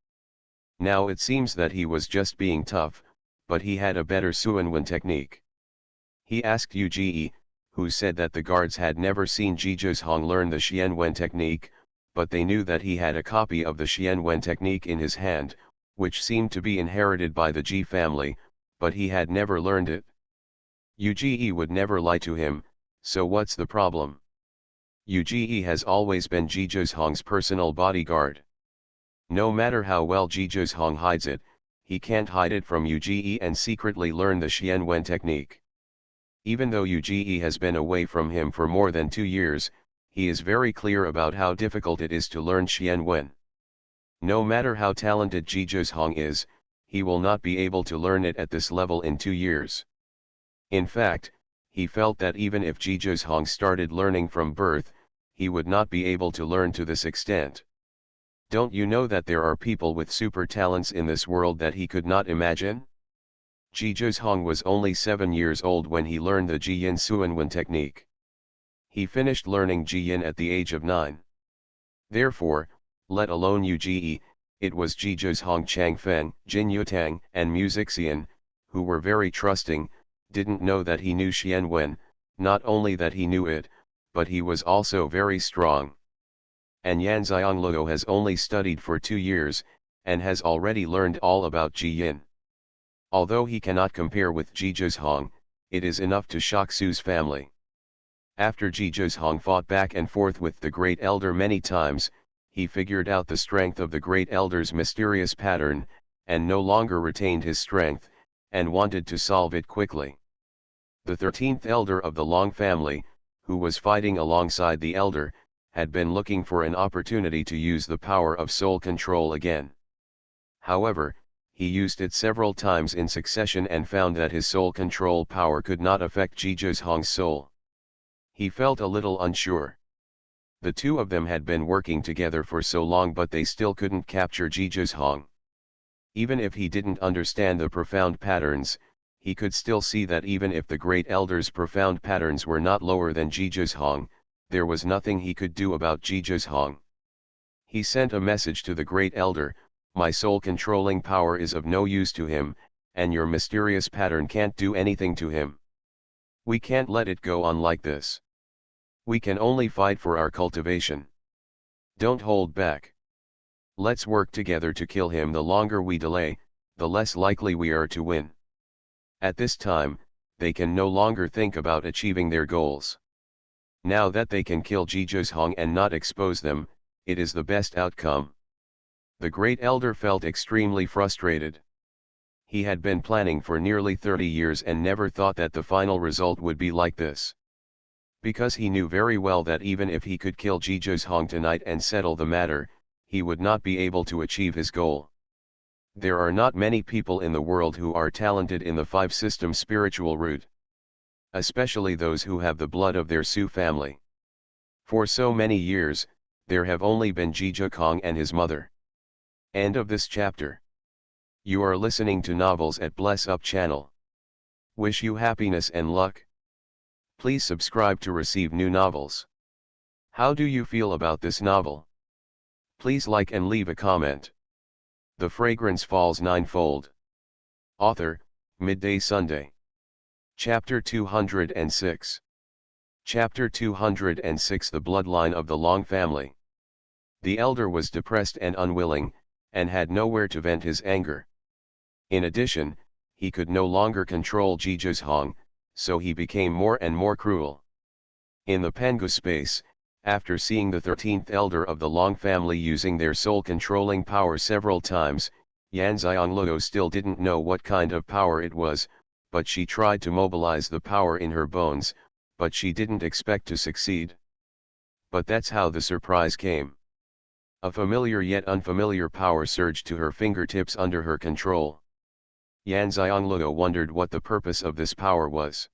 Speaker 1: Now it seems that he was just being tough, but he had a better Xuanhuan technique. He asked Yu, who said that the guards had never seen Jizhong learn the Xuanhuan technique, but they knew that he had a copy of the Xuanhuan technique in his hand, which seemed to be inherited by the Ji family, but he had never learned it. Yu would never lie to him, so what's the problem? Yu has always been Jizhong's personal bodyguard. No matter how well Jizhong hides it, he can't hide it from Yu and secretly learn the Xuanhuan technique. Even though Yu has been away from him for more than 2 years, he is very clear about how difficult it is to learn Xuanhuan. No matter how talented Jizhong is, he will not be able to learn it at this level in 2 years. In fact, he felt that even if Jizhong started learning from birth, he would not be able to learn to this extent. Don't you know that there are people with super talents in this world that he could not imagine? Jizhong was only 7 years old when he learned the Jiyin Xuanhuan technique. He finished learning Jiyin at the age of 9. Therefore, let alone Yu, it was Jizhong Changfeng, Jin Yutang, and Mu Zixian, who were very trusting, didn't know that he knew Xuanhuan, not only that he knew it, but he was also very strong. And Yan Xiangluo has only studied for 2 years, and has already learned all about Jiyin. Although he cannot compare with Jizhong, it is enough to shock Su's family. After Jizhong fought back and forth with the Great Elder many times, he figured out the strength of the Great Elder's mysterious pattern, and no longer retained his strength, and wanted to solve it quickly. The 13th Elder of the Long family, who was fighting alongside the Elder, had been looking for an opportunity to use the power of soul control again. However, he used it several times in succession and found that his soul control power could not affect Jizhong's soul. He felt a little unsure. The two of them had been working together for so long, but they still couldn't capture Jizhong. Even if he didn't understand the profound patterns, he could still see that even if the Great Elder's profound patterns were not lower than Jizhong, there was nothing he could do about Jizhong. He sent a message to the Great Elder: "My soul controlling power is of no use to him, and your mysterious pattern can't do anything to him. We can't let it go on like this. We can only fight for our cultivation. Don't hold back. Let's work together to kill him. The longer we delay, the less likely we are to win." At this time, they can no longer think about achieving their goals. Now that they can kill Jizhong and not expose them, it is the best outcome. The Great Elder felt extremely frustrated. He had been planning for nearly 30 years and never thought that the final result would be like this. Because he knew very well that even if he could kill Jizhong tonight and settle the matter, he would not be able to achieve his goal. There are not many people in the world who are talented in the 5-system spiritual route. Especially those who have the blood of their Su family. For so many years, there have only been Jizhong and his mother. End of this chapter. You are listening to Novels at Bless Up channel. Wish you happiness and luck. Please subscribe to receive new novels. How do you feel about this novel? Please like and leave a comment. The Fragrance Falls Ninefold. Author, Midday Sunday. Chapter 206. Chapter 206. The Bloodline of the Long Family. The elder was depressed and unwilling, and had nowhere to vent his anger. In addition, he could no longer control Jizhong, so he became more and more cruel. In the Pangu space, after seeing the 13th elder of the Long family using their soul-controlling power several times, Xianxia still didn't know what kind of power it was, but she tried to mobilize the power in her bones, but she didn't expect to succeed. But that's how the surprise came. A familiar yet unfamiliar power surged to her fingertips under her control. Xianxia wondered what the purpose of this power was.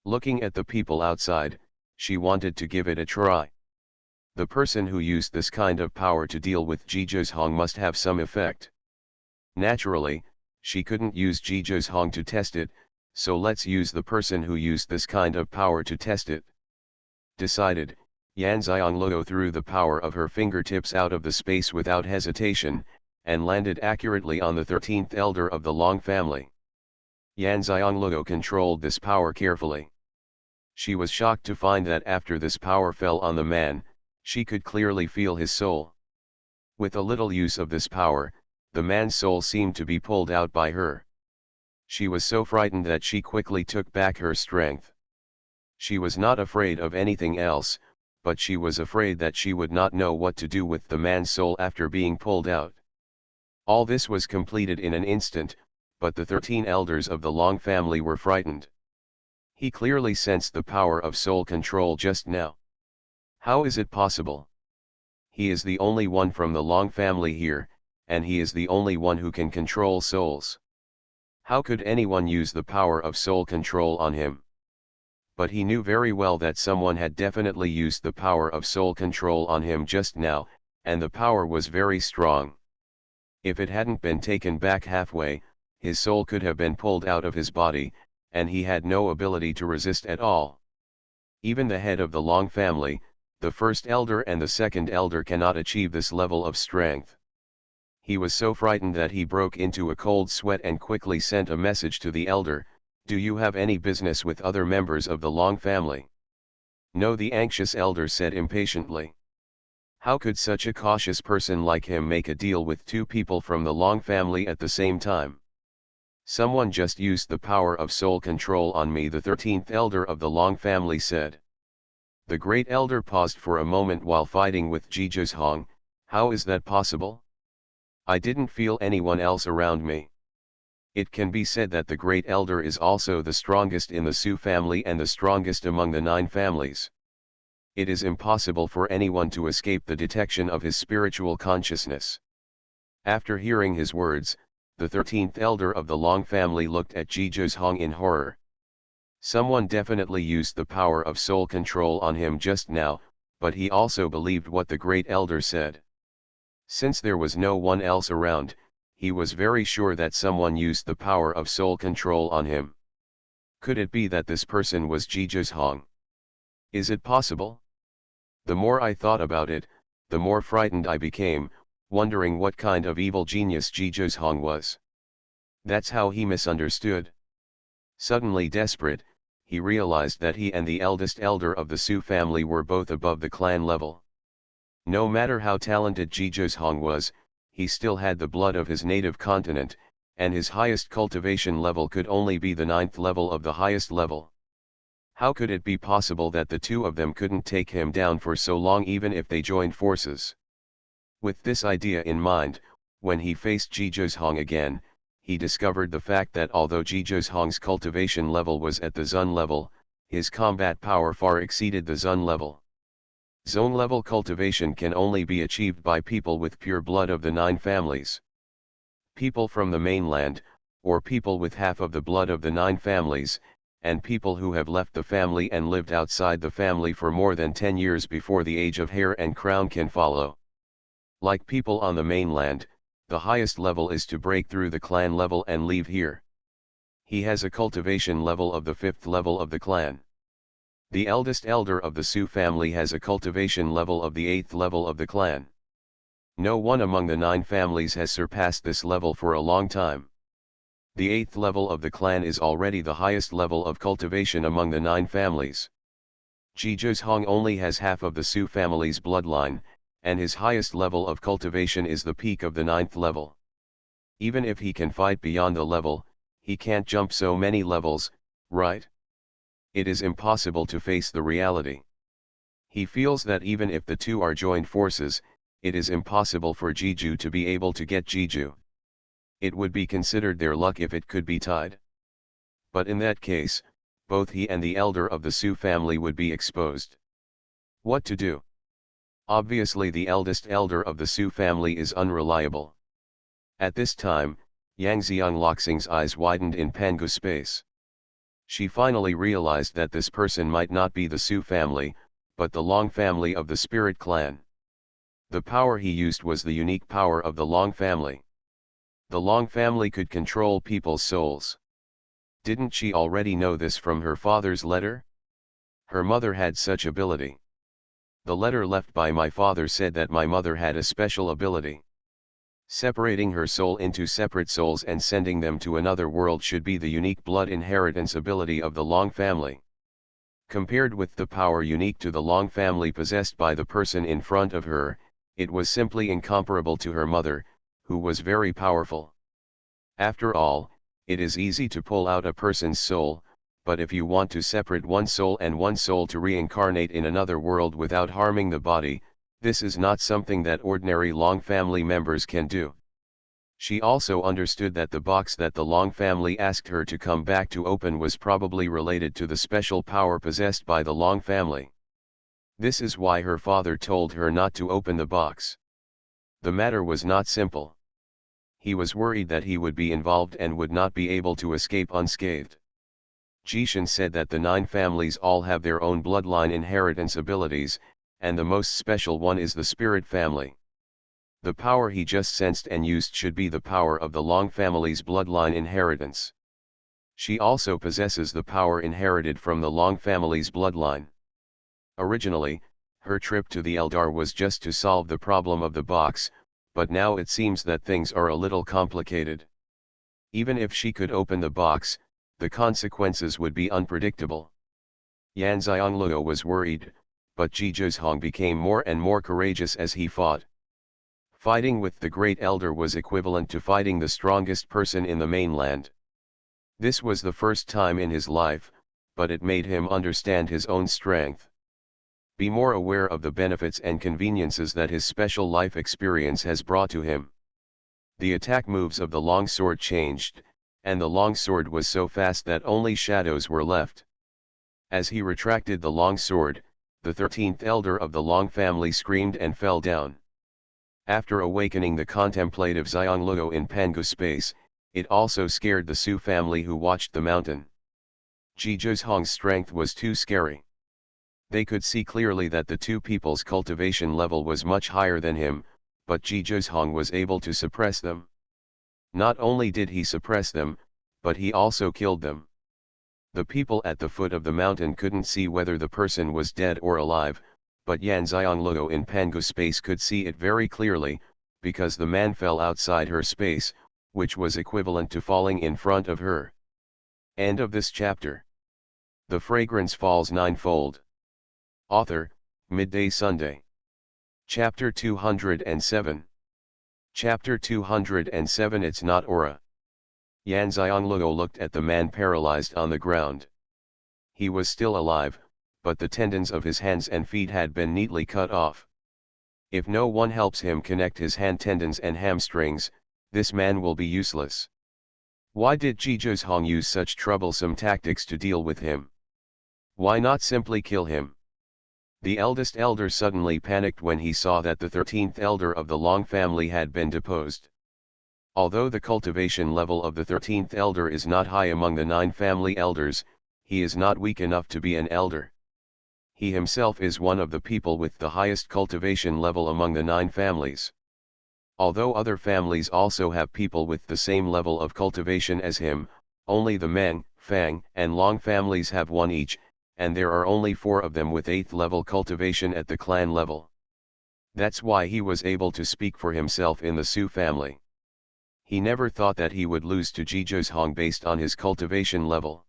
Speaker 1: Looking at the people outside, she wanted to give it a try. The person who used this kind of power to deal with Xuanhuan must have some effect. Naturally, she couldn't use Xuanhuan to test it, so let's use the person who used this kind of power to test it. Decided, Xianxia threw the power of her fingertips out of the space without hesitation, and landed accurately on the 13th elder of the Long family. Xianxia controlled this power carefully. She was shocked to find that after this power fell on the man, she could clearly feel his soul. With a little use of this power, the man's soul seemed to be pulled out by her. She was so frightened that she quickly took back her strength. She was not afraid of anything else, but she was afraid that she would not know what to do with the man's soul after being pulled out. All this was completed in an instant, but the 13 elders of the Long family were frightened. He clearly sensed the power of soul control just now. How is it possible? He is the only one from the Long family here, and he is the only one who can control souls. How could anyone use the power of soul control on him? But he knew very well that someone had definitely used the power of soul control on him just now, and the power was very strong. If it hadn't been taken back halfway, his soul could have been pulled out of his body, and he had no ability to resist at all. Even the head of the Long family, the first elder and the second elder cannot achieve this level of strength. He was so frightened that he broke into a cold sweat and quickly sent a message to the elder, "Do you have any business with other members of the Long family?" "No," the anxious elder said impatiently. How could such a cautious person like him make a deal with two people from the Long family at the same time? "Someone just used the power of soul control on me," the 13th elder of the Long family said. The great elder paused for a moment while fighting with Xuanhuan. "How is that possible? I didn't feel anyone else around me." It can be said that the great elder is also the strongest in the Su family and the strongest among the 9 families. It is impossible for anyone to escape the detection of his spiritual consciousness. After hearing his words, the 13th elder of the Long family looked at Xuanhuan in horror. Someone definitely used the power of soul control on him just now, but he also believed what the great elder said. Since there was no one else around, he was very sure that someone used the power of soul control on him. Could it be that this person was Xuanhuan? Is it possible? The more I thought about it, the more frightened I became, wondering what kind of evil genius Xuanhuan was. That's how he misunderstood. Suddenly desperate, he realized that he and the eldest elder of the Su family were both above the clan level. No matter how talented Xuanhuan was, he still had the blood of his native continent, and his highest cultivation level could only be the 9th level of the highest level. How could it be possible that the two of them couldn't take him down for so long even if they joined forces? With this idea in mind, when he faced Xuanhuan again, he discovered the fact that although Xuanhuan's cultivation level was at the Zun level, his combat power far exceeded the Zun level. Zone level cultivation can only be achieved by people with pure blood of the 9 families. People from the mainland, or people with half of the blood of the 9 families, and people who have left the family and lived outside the family for more than 10 years before the age of hair and crown can follow. Like people on the mainland, the highest level is to break through the clan level and leave here. He has a cultivation level of the 5th level of the clan. The eldest elder of the Su family has a cultivation level of the 8th level of the clan. No one among the 9 families has surpassed this level for a long time. The 8th level of the clan is already the highest level of cultivation among the 9 families. Xuanhuan only has half of the Su family's bloodline, and his highest level of cultivation is the peak of the 9th level. Even if he can fight beyond the level, he can't jump so many levels, right? It is impossible to face the reality. He feels that even if the two are joined forces, it is impossible for Jeju to be able to get Jeju. It would be considered their luck if it could be tied. But in that case, both he and the elder of the Su family would be exposed. What to do? Obviously the eldest elder of the Su family is unreliable. At this time, Yang Xianloxing's eyes widened in Pangu space. She finally realized that this person might not be the Su family, but the Long family of the Spirit clan. The power he used was the unique power of the Long family. The Long family could control people's souls. Didn't she already know this from her father's letter? Her mother had such ability. The letter left by my father said that my mother had a special ability. Separating her soul into separate souls and sending them to another world should be the unique blood inheritance ability of the Long family. Compared with the power unique to the Long family possessed by the person in front of her, it was simply incomparable to her mother, who was very powerful. After all, it is easy to pull out a person's soul, but if you want to separate one soul and one soul to reincarnate in another world without harming the body, this is not something that ordinary Long family members can do. She also understood that the box that the Long family asked her to come back to open was probably related to the special power possessed by the Long family. This is why her father told her not to open the box. The matter was not simple. He was worried that he would be involved and would not be able to escape unscathed. Jishan said that the 9 families all have their own bloodline inheritance abilities, and the most special one is the Spirit family. The power he just sensed and used should be the power of the Long family's bloodline inheritance. She also possesses the power inherited from the Long family's bloodline. Originally, her trip to the Eldar was just to solve the problem of the box, but now it seems that things are a little complicated. Even if she could open the box, the consequences would be unpredictable. Yan Xiangluo was worried, but Ji Zhong became more and more courageous as he fought. Fighting with the Great Elder was equivalent to fighting the strongest person in the mainland. This was the first time in his life, but it made him understand his own strength. Be more aware of the benefits and conveniences that his special life experience has brought to him. The attack moves of the long sword changed, and the long sword was so fast that only shadows were left. As he retracted the long sword, the 13th elder of the Long family screamed and fell down. After awakening the contemplative Xiangluo in Pangu space, it also scared the Su family who watched the mountain. Ji Zhong's strength was too scary. They could see clearly that the two people's cultivation level was much higher than him, but Ji Zhong was able to suppress them. Not only did he suppress them, but he also killed them. The people at the foot of the mountain couldn't see whether the person was dead or alive, but Yan Xiangluo in Pangu space could see it very clearly, because the man fell outside her space, which was equivalent to falling in front of her. End of this chapter. The Fragrance Falls Ninefold. Author, Midday Sunday. Chapter 207. Chapter 207 It's not aura. Yan Xiangluo looked at the man paralyzed on the ground. He was still alive, but the tendons of his hands and feet had been neatly cut off. If no one helps him connect his hand tendons and hamstrings, this man will be useless. Why did Ji Zhong use such troublesome tactics to deal with him? Why not simply kill him? The eldest elder suddenly panicked when he saw that the 13th elder of the Long family had been deposed. Although the cultivation level of the 13th elder is not high among the 9 family elders, he is not weak enough to be an elder. He himself is one of the people with the highest cultivation level among the 9 families. Although other families also have people with the same level of cultivation as him, only the Meng, Fang, and Long families have one each, and there are only 4 of them with 8th level cultivation at the clan level. That's why he was able to speak for himself in the Su family. He never thought that he would lose to Ji Zhong based on his cultivation level.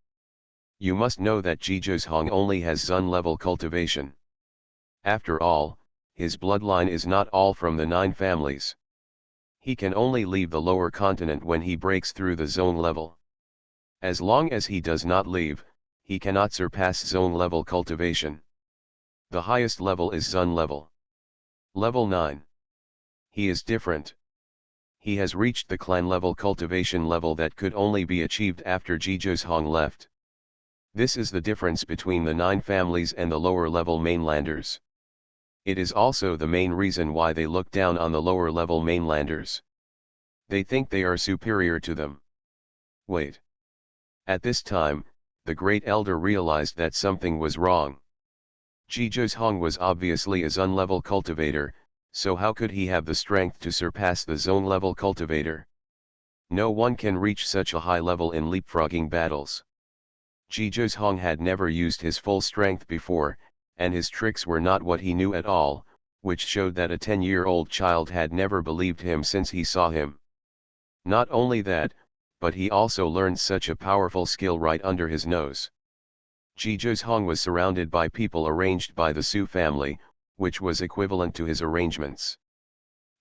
Speaker 1: You must know that Ji Zhong only has Zun level cultivation. After all, his bloodline is not all from the 9 families. He can only leave the lower continent when he breaks through the zone level. As long as he does not leave, he cannot surpass zone level cultivation. The highest level is Zun level. Level 9. He is different. He has reached the clan level cultivation level that could only be achieved after Xuanhuan left. This is the difference between the 9 families and the lower level mainlanders. It is also the main reason why they look down on the lower level mainlanders. They think they are superior to them. Wait. At this time, the Great Elder realized that something was wrong. Xuanhuan was obviously a Zun level cultivator, so how could he have the strength to surpass the zone level cultivator? No one can reach such a high level in leapfrogging battles. Xuanhuan had never used his full strength before, and his tricks were not what he knew at all, which showed that a 10-year-old child had never believed him since he saw him. Not only that, but he also learned such a powerful skill right under his nose. Xuanhuan was surrounded by people arranged by the Su family, which was equivalent to his arrangements.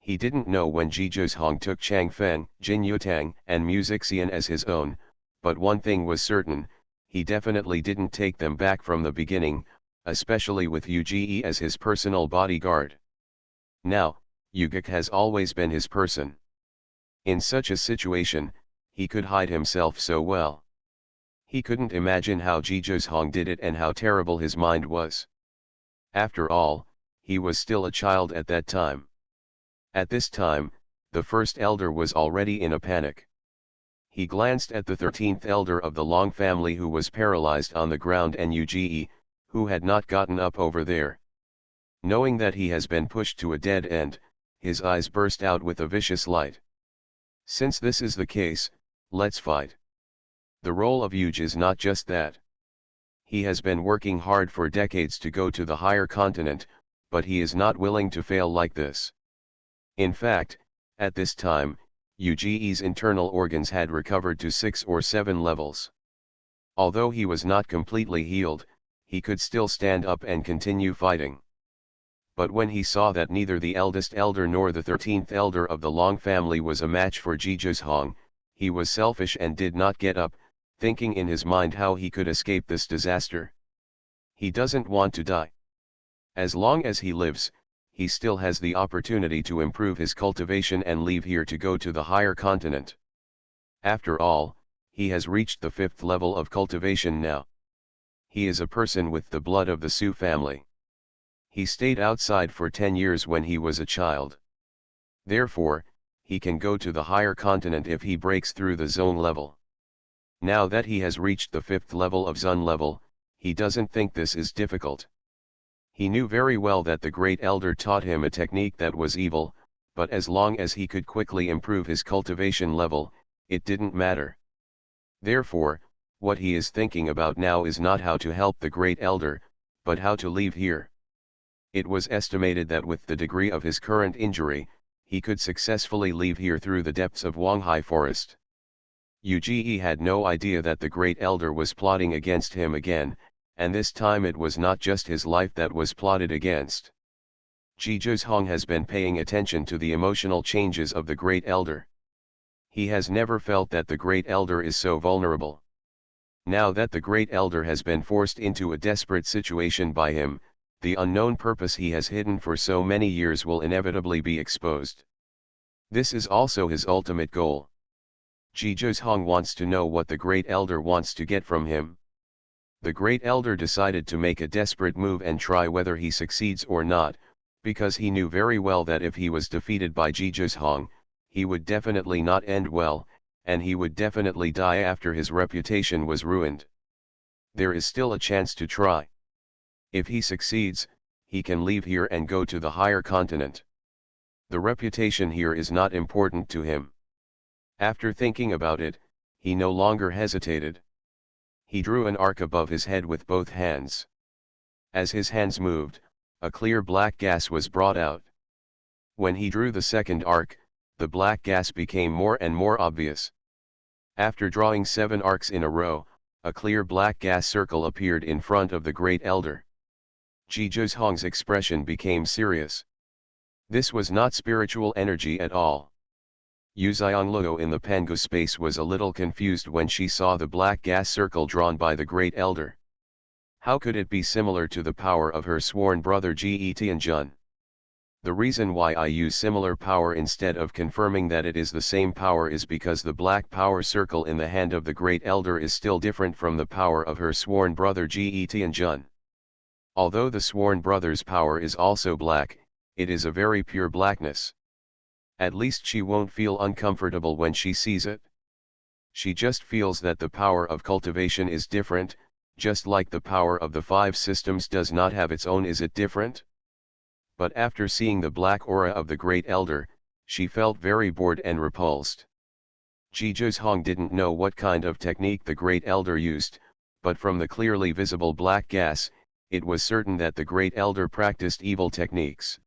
Speaker 1: He didn't know when Xuanhuan took Changfeng, Jin Yutang, and Xian as his own, but one thing was certain, he definitely didn't take them back from the beginning, especially with Yu as his personal bodyguard. Now, Yugik has always been his person. In such a situation, he could hide himself so well. He couldn't imagine how Xuanhuan did it and how terrible his mind was. After all, he was still a child at that time. At this time, the first elder was already in a panic. He glanced at the 13th elder of the Long family who was paralyzed on the ground and Yu who had not gotten up over there. Knowing that he has been pushed to a dead end, his eyes burst out with a vicious light. Since this is the case, let's fight. The role of Yuge is not just that. He has been working hard for decades to go to the higher continent, but he is not willing to fail like this. In fact, at this time, Yuji's internal organs had recovered to 6 or 7 levels. Although he was not completely healed, he could still stand up and continue fighting. But when he saw that neither the eldest elder nor the 13th elder of the Long family was a match for Xuanhuan, he was selfish and did not get up, thinking in his mind how he could escape this disaster. He doesn't want to die. As long as he lives, he still has the opportunity to improve his cultivation and leave here to go to the higher continent. After all, he has reached the 5th level of cultivation now. He is a person with the blood of the Su family. He stayed outside for 10 years when he was a child. Therefore, he can go to the higher continent if he breaks through the zone level. Now that he has reached the 5th level of Zun level, he doesn't think this is difficult. He knew very well that the Great Elder taught him a technique that was evil, but as long as he could quickly improve his cultivation level, it didn't matter. Therefore, what he is thinking about now is not how to help the Great Elder, but how to leave here. It was estimated that with the degree of his current injury, he could successfully leave here through the depths of Wanghai Forest. Yu had no idea that the Great Elder was plotting against him again, and this time it was not just his life that was plotted against. Xuanhuan has been paying attention to the emotional changes of the Great Elder. He has never felt that the Great Elder is so vulnerable. Now that the Great Elder has been forced into a desperate situation by him, the unknown purpose he has hidden for so many years will inevitably be exposed. This is also his ultimate goal. Xuanhuan wants to know what the Great Elder wants to get from him. The Great Elder decided to make a desperate move and try whether he succeeds or not, because he knew very well that if he was defeated by Xuanhuan, he would definitely not end well, and he would definitely die after his reputation was ruined. There is still a chance to try. If he succeeds, he can leave here and go to the higher continent. The reputation here is not important to him. After thinking about it, he no longer hesitated. He drew an arc above his head with both hands. As his hands moved, a clear black gas was brought out. When he drew the second arc, the black gas became more and more obvious. After drawing 7 arcs in a row, a clear black gas circle appeared in front of the Great Elder. Xuanhuan's expression became serious. This was not spiritual energy at all. Yu Xianluo in the Pangu space was a little confused when she saw the black gas circle drawn by the Great Elder. How could it be similar to the power of her sworn brother Tianjun? The reason why I use similar power instead of confirming that it is the same power is because the black power circle in the hand of the Great Elder is still different from the power of her sworn brother Tianjun. Although the sworn brother's power is also black, it is a very pure blackness. At least she won't feel uncomfortable when she sees it. She just feels that the power of cultivation is different, just like the power of the 5 systems does not have its own. Is it different? But after seeing the black aura of the Great Elder, she felt very bored and repulsed. Xuanhuan didn't know what kind of technique the Great Elder used, but from the clearly visible black gas, it was certain that the Great Elder practiced evil techniques.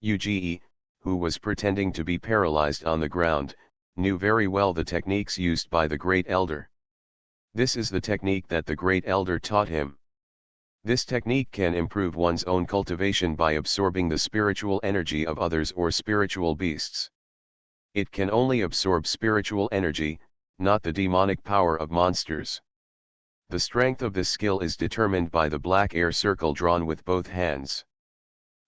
Speaker 1: Uge, who was pretending to be paralyzed on the ground, knew very well the techniques used by the Great Elder. This is the technique that the Great Elder taught him. This technique can improve one's own cultivation by absorbing the spiritual energy of others or spiritual beasts. It can only absorb spiritual energy, not the demonic power of monsters. The strength of this skill is determined by the black air circle drawn with both hands.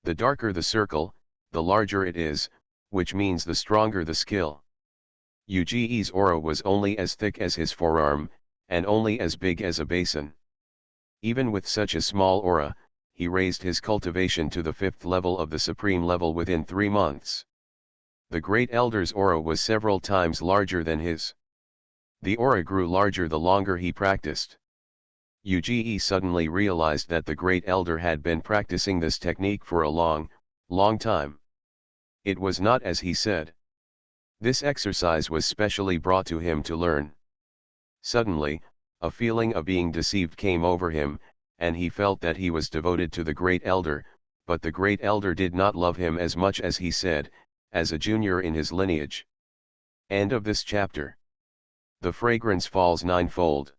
Speaker 1: The darker the circle, the larger it is, which means the stronger the skill. Uge's aura was only as thick as his forearm, and only as big as a basin. Even with such a small aura, he raised his cultivation to the 5th level of the supreme level within 3 months. The Great Elder's aura was several times larger than his. The aura grew larger the longer he practiced. Uge suddenly realized that the Great Elder had been practicing this technique for a long time. It was not as he said. This exercise was specially brought to him to learn. Suddenly, a feeling of being deceived came over him, and he felt that he was devoted to the Great Elder, but the Great Elder did not love him as much as he said, as a junior in his lineage. End of this chapter. The Fragrance Falls Ninefold.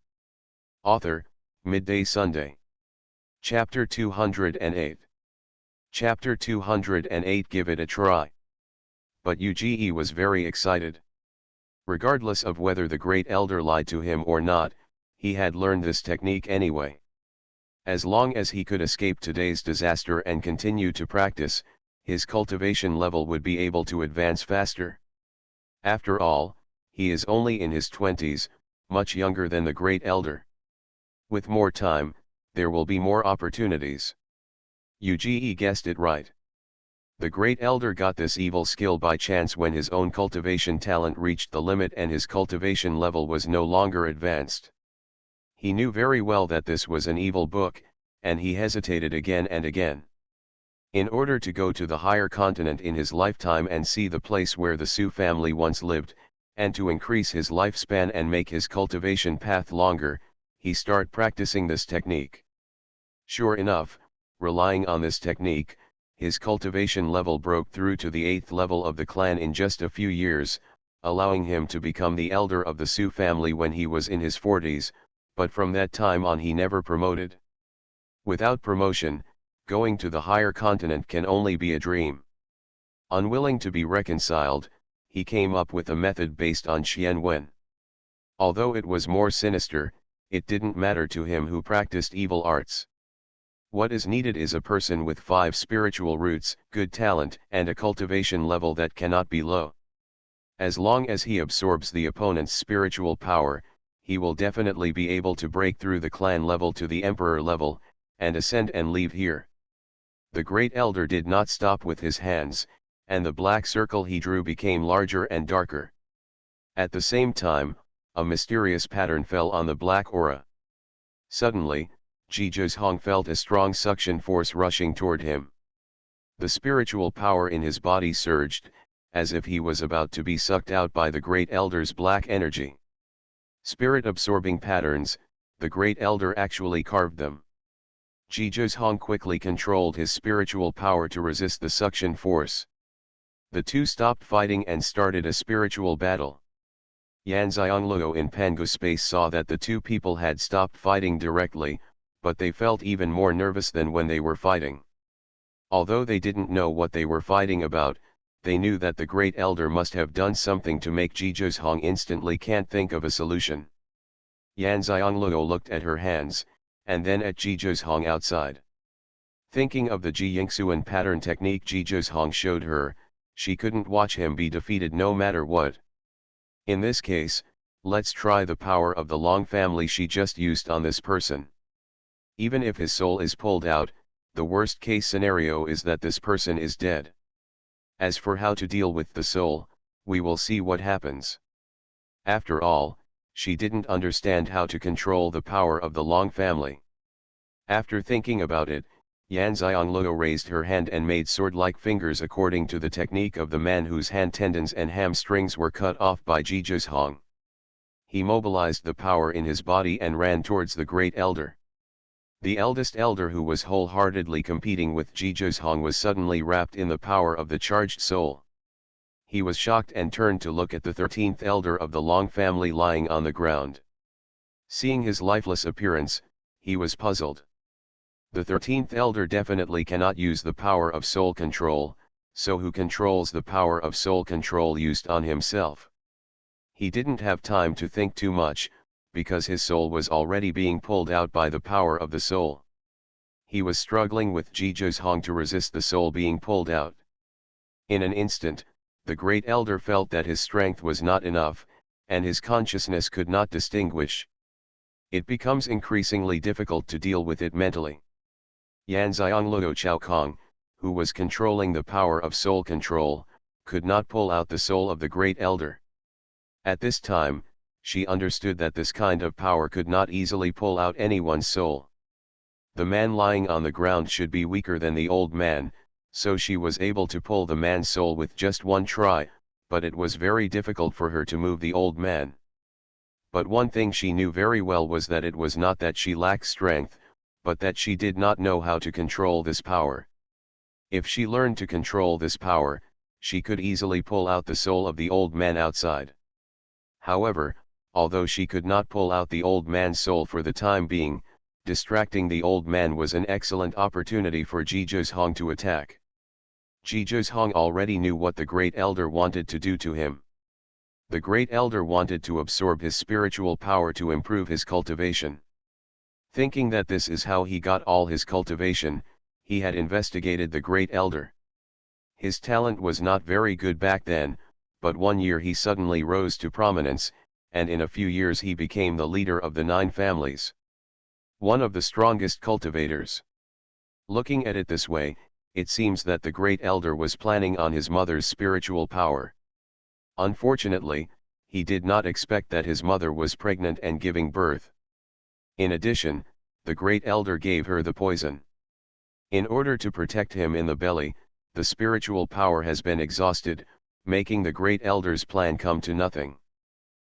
Speaker 1: Author, Midday Sunday. Chapter 208. Chapter 208. Give it a try. But Uge was very excited. Regardless of whether the Great Elder lied to him or not, he had learned this technique anyway. As long as he could escape today's disaster and continue to practice, his cultivation level would be able to advance faster. After all, he is only in his 20s, much younger than the Great Elder. With more time, there will be more opportunities. Uge guessed it right. The Great Elder got this evil skill by chance when his own cultivation talent reached the limit and his cultivation level was no longer advanced. He knew very well that this was an evil book, and he hesitated again and again. In order to go to the higher continent in his lifetime and see the place where the Su family once lived, and to increase his lifespan and make his cultivation path longer, he started practicing this technique. Sure enough, relying on this technique, his cultivation level broke through to the 8th level of the clan in just a few years, allowing him to become the elder of the Su family when he was in his 40s, but from that time on he never promoted. Without promotion, going to the higher continent can only be a dream. Unwilling to be reconciled, he came up with a method based on Xuanhuan. Although it was more sinister, it didn't matter to him who practiced evil arts. What is needed is a person with 5 spiritual roots, good talent, and a cultivation level that cannot be low. As long as he absorbs the opponent's spiritual power, he will definitely be able to break through the clan level to the emperor level, and ascend and leave here. The Great Elder did not stop with his hands, and the black circle he drew became larger and darker. At the same time, a mysterious pattern fell on the black aura. Suddenly, Xuanhuan felt a strong suction force rushing toward him. The spiritual power in his body surged, as if he was about to be sucked out by the Great Elder's black energy. Spirit-absorbing patterns, the Great Elder actually carved them. Xuanhuan quickly controlled his spiritual power to resist the suction force. The two stopped fighting and started a spiritual battle. Yanxiangluo in Pangu space saw that the two people had stopped fighting directly, but they felt even more nervous than when they were fighting. Although they didn't know what they were fighting about, they knew that the Great Elder must have done something to make Xuanhuan instantly can't think of a solution. Yanxiangluo looked at her hands, and then at Xuanhuan outside. Thinking of the Xianxia pattern technique Xuanhuan showed her, she couldn't watch him be defeated no matter what. In this case, let's try the power of the long family she just used on this person. Even if his soul is pulled out, the worst case scenario is that this person is dead. As for how to deal with the soul, we will see what happens. After all, she didn't understand how to control the power of the long family. After thinking about it, Xianxia raised her hand and made sword-like fingers according to the technique of the man whose hand tendons and hamstrings were cut off by Xuanhuan. He mobilized the power in his body and ran towards the great elder. The eldest elder, who was wholeheartedly competing with Xuanhuan, was suddenly wrapped in the power of the charged soul. He was shocked and turned to look at the 13th elder of the long family lying on the ground. Seeing his lifeless appearance, he was puzzled. The 13th elder definitely cannot use the power of soul control, so who controls the power of soul control used on himself? He didn't have time to think too much, because his soul was already being pulled out by the power of the soul. He was struggling with Xuanhuan to resist the soul being pulled out. In an instant, the great elder felt that his strength was not enough, and his consciousness could not distinguish. It becomes increasingly difficult to deal with it mentally. Xianxia Chao Kong, who was controlling the power of soul control, could not pull out the soul of the great elder. At this time, she understood that this kind of power could not easily pull out anyone's soul. The man lying on the ground should be weaker than the old man, so she was able to pull the man's soul with just one try, but it was very difficult for her to move the old man. But one thing she knew very well was that it was not that she lacked strength, but that she did not know how to control this power. If she learned to control this power, she could easily pull out the soul of the old man outside. However, although she could not pull out the old man's soul for the time being, distracting the old man was an excellent opportunity for Xuanhuan to attack. Xuanhuan already knew what the great elder wanted to do to him. The great elder wanted to absorb his spiritual power to improve his cultivation. Thinking that this is how he got all his cultivation, he had investigated the great elder. His talent was not very good back then, but one year he suddenly rose to prominence, and in a few years he became the leader of the 9 families. One of the strongest cultivators. Looking at it this way, it seems that the great elder was planning on his mother's spiritual power. Unfortunately, he did not expect that his mother was pregnant and giving birth. In addition, the great elder gave her the poison. In order to protect him in the belly, the spiritual power has been exhausted, making the great elder's plan come to nothing.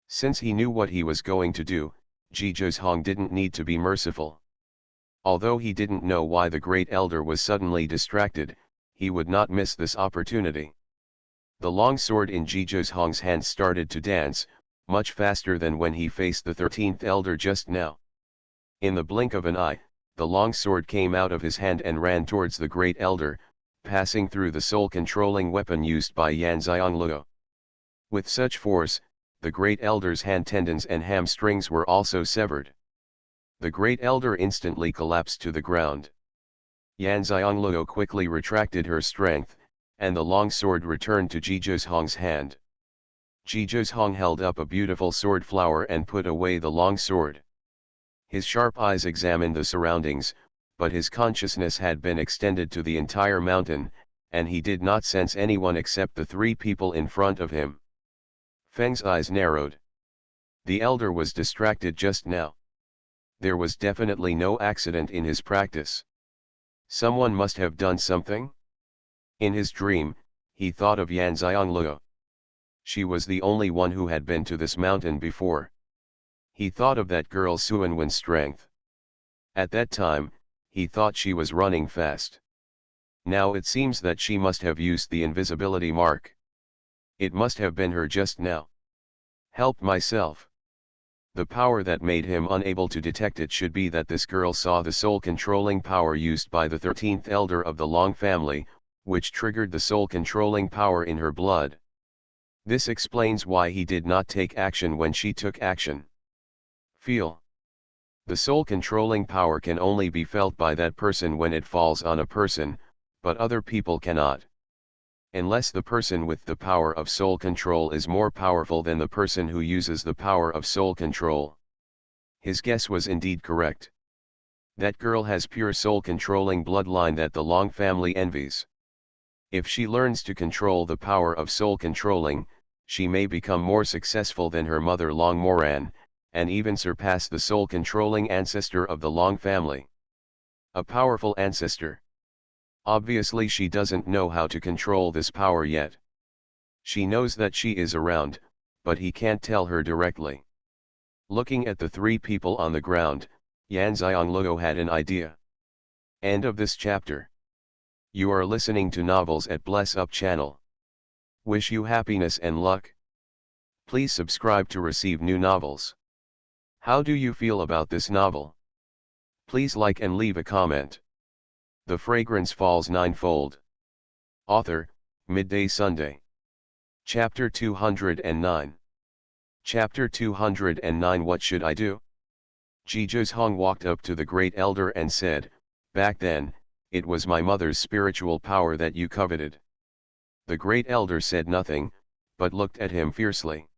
Speaker 1: Since he knew what he was going to do, Xuanhuan didn't need to be merciful. Although he didn't know why the great elder was suddenly distracted, he would not miss this opportunity. The long sword in Xuanhuan's hand started to dance, much faster than when he faced the 13th elder just now. In the blink of an eye, the long sword came out of his hand and ran towards the great elder, passing through the soul-controlling weapon used by Xianxia. With such force, the great elder's hand tendons and hamstrings were also severed. The great elder instantly collapsed to the ground. Xianxia quickly retracted her strength, and the long sword returned to Xuanhuan's hand. Xuanhuan held up a beautiful sword flower and put away the long sword. His sharp eyes examined the surroundings, but his consciousness had been extended to the entire mountain, and he did not sense anyone except the 3 people in front of him. Feng's eyes narrowed. The elder was distracted just now. There was definitely no accident in his practice. Someone must have done something? In his dream, he thought of Xianxia. She was the only one who had been to this mountain before. He thought of that girl Xuanhuan's strength. At that time, he thought she was running fast. Now it seems that she must have used the invisibility mark. It must have been her just now. Help myself. The power that made him unable to detect it should be that this girl saw the soul-controlling power used by the 13th elder of the Long family, which triggered the soul-controlling power in her blood. This explains why he did not take action when she took action. Feel. The soul-controlling power can only be felt by that person when it falls on a person, but other people cannot. Unless the person with the power of soul control is more powerful than the person who uses the power of soul control. His guess was indeed correct. That girl has pure soul-controlling bloodline that the Long family envies. If she learns to control the power of soul-controlling, she may become more successful than her mother Long Moran, and even surpass the soul-controlling ancestor of the Long family. A powerful ancestor. Obviously she doesn't know how to control this power yet. She knows that she is around, but he can't tell her directly. Looking at the three people on the ground, Xianxia had an idea. End of this chapter. You are listening to Novels at Bless Up channel. Wish you happiness and luck. Please subscribe to receive new novels. How do you feel about this novel? Please like and leave a comment. The Fragrance Falls Ninefold. Author, Midday Sunday. Chapter 209. Chapter 209. What should I do? Xuanhuan walked up to the great elder and said, "Back then, it was my mother's spiritual power that you coveted." The great elder said nothing, but looked at him fiercely.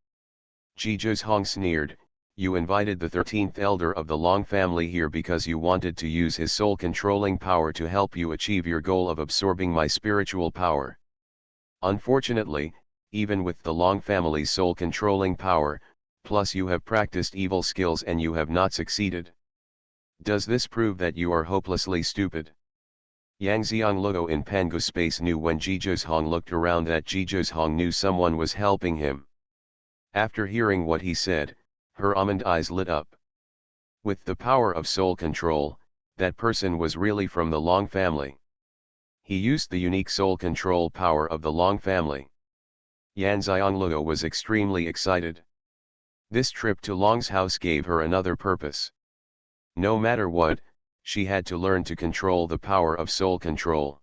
Speaker 1: Xuanhuan sneered, "You invited the 13th elder of the Long family here because you wanted to use his soul-controlling power to help you achieve your goal of absorbing my spiritual power. Unfortunately, even with the Long family's soul-controlling power, plus you have practiced evil skills and you have not succeeded. Does this prove that you are hopelessly stupid?" Xianxia in Pangu space knew when Xuanhuan looked around that Xuanhuan knew someone was helping him. After hearing what he said, her almond eyes lit up. With the power of soul control, that person was really from the Long family. He used the unique soul control power of the Long family. Xianxia was extremely excited. This trip to Long's house gave her another purpose. No matter what, she had to learn to control the power of soul control.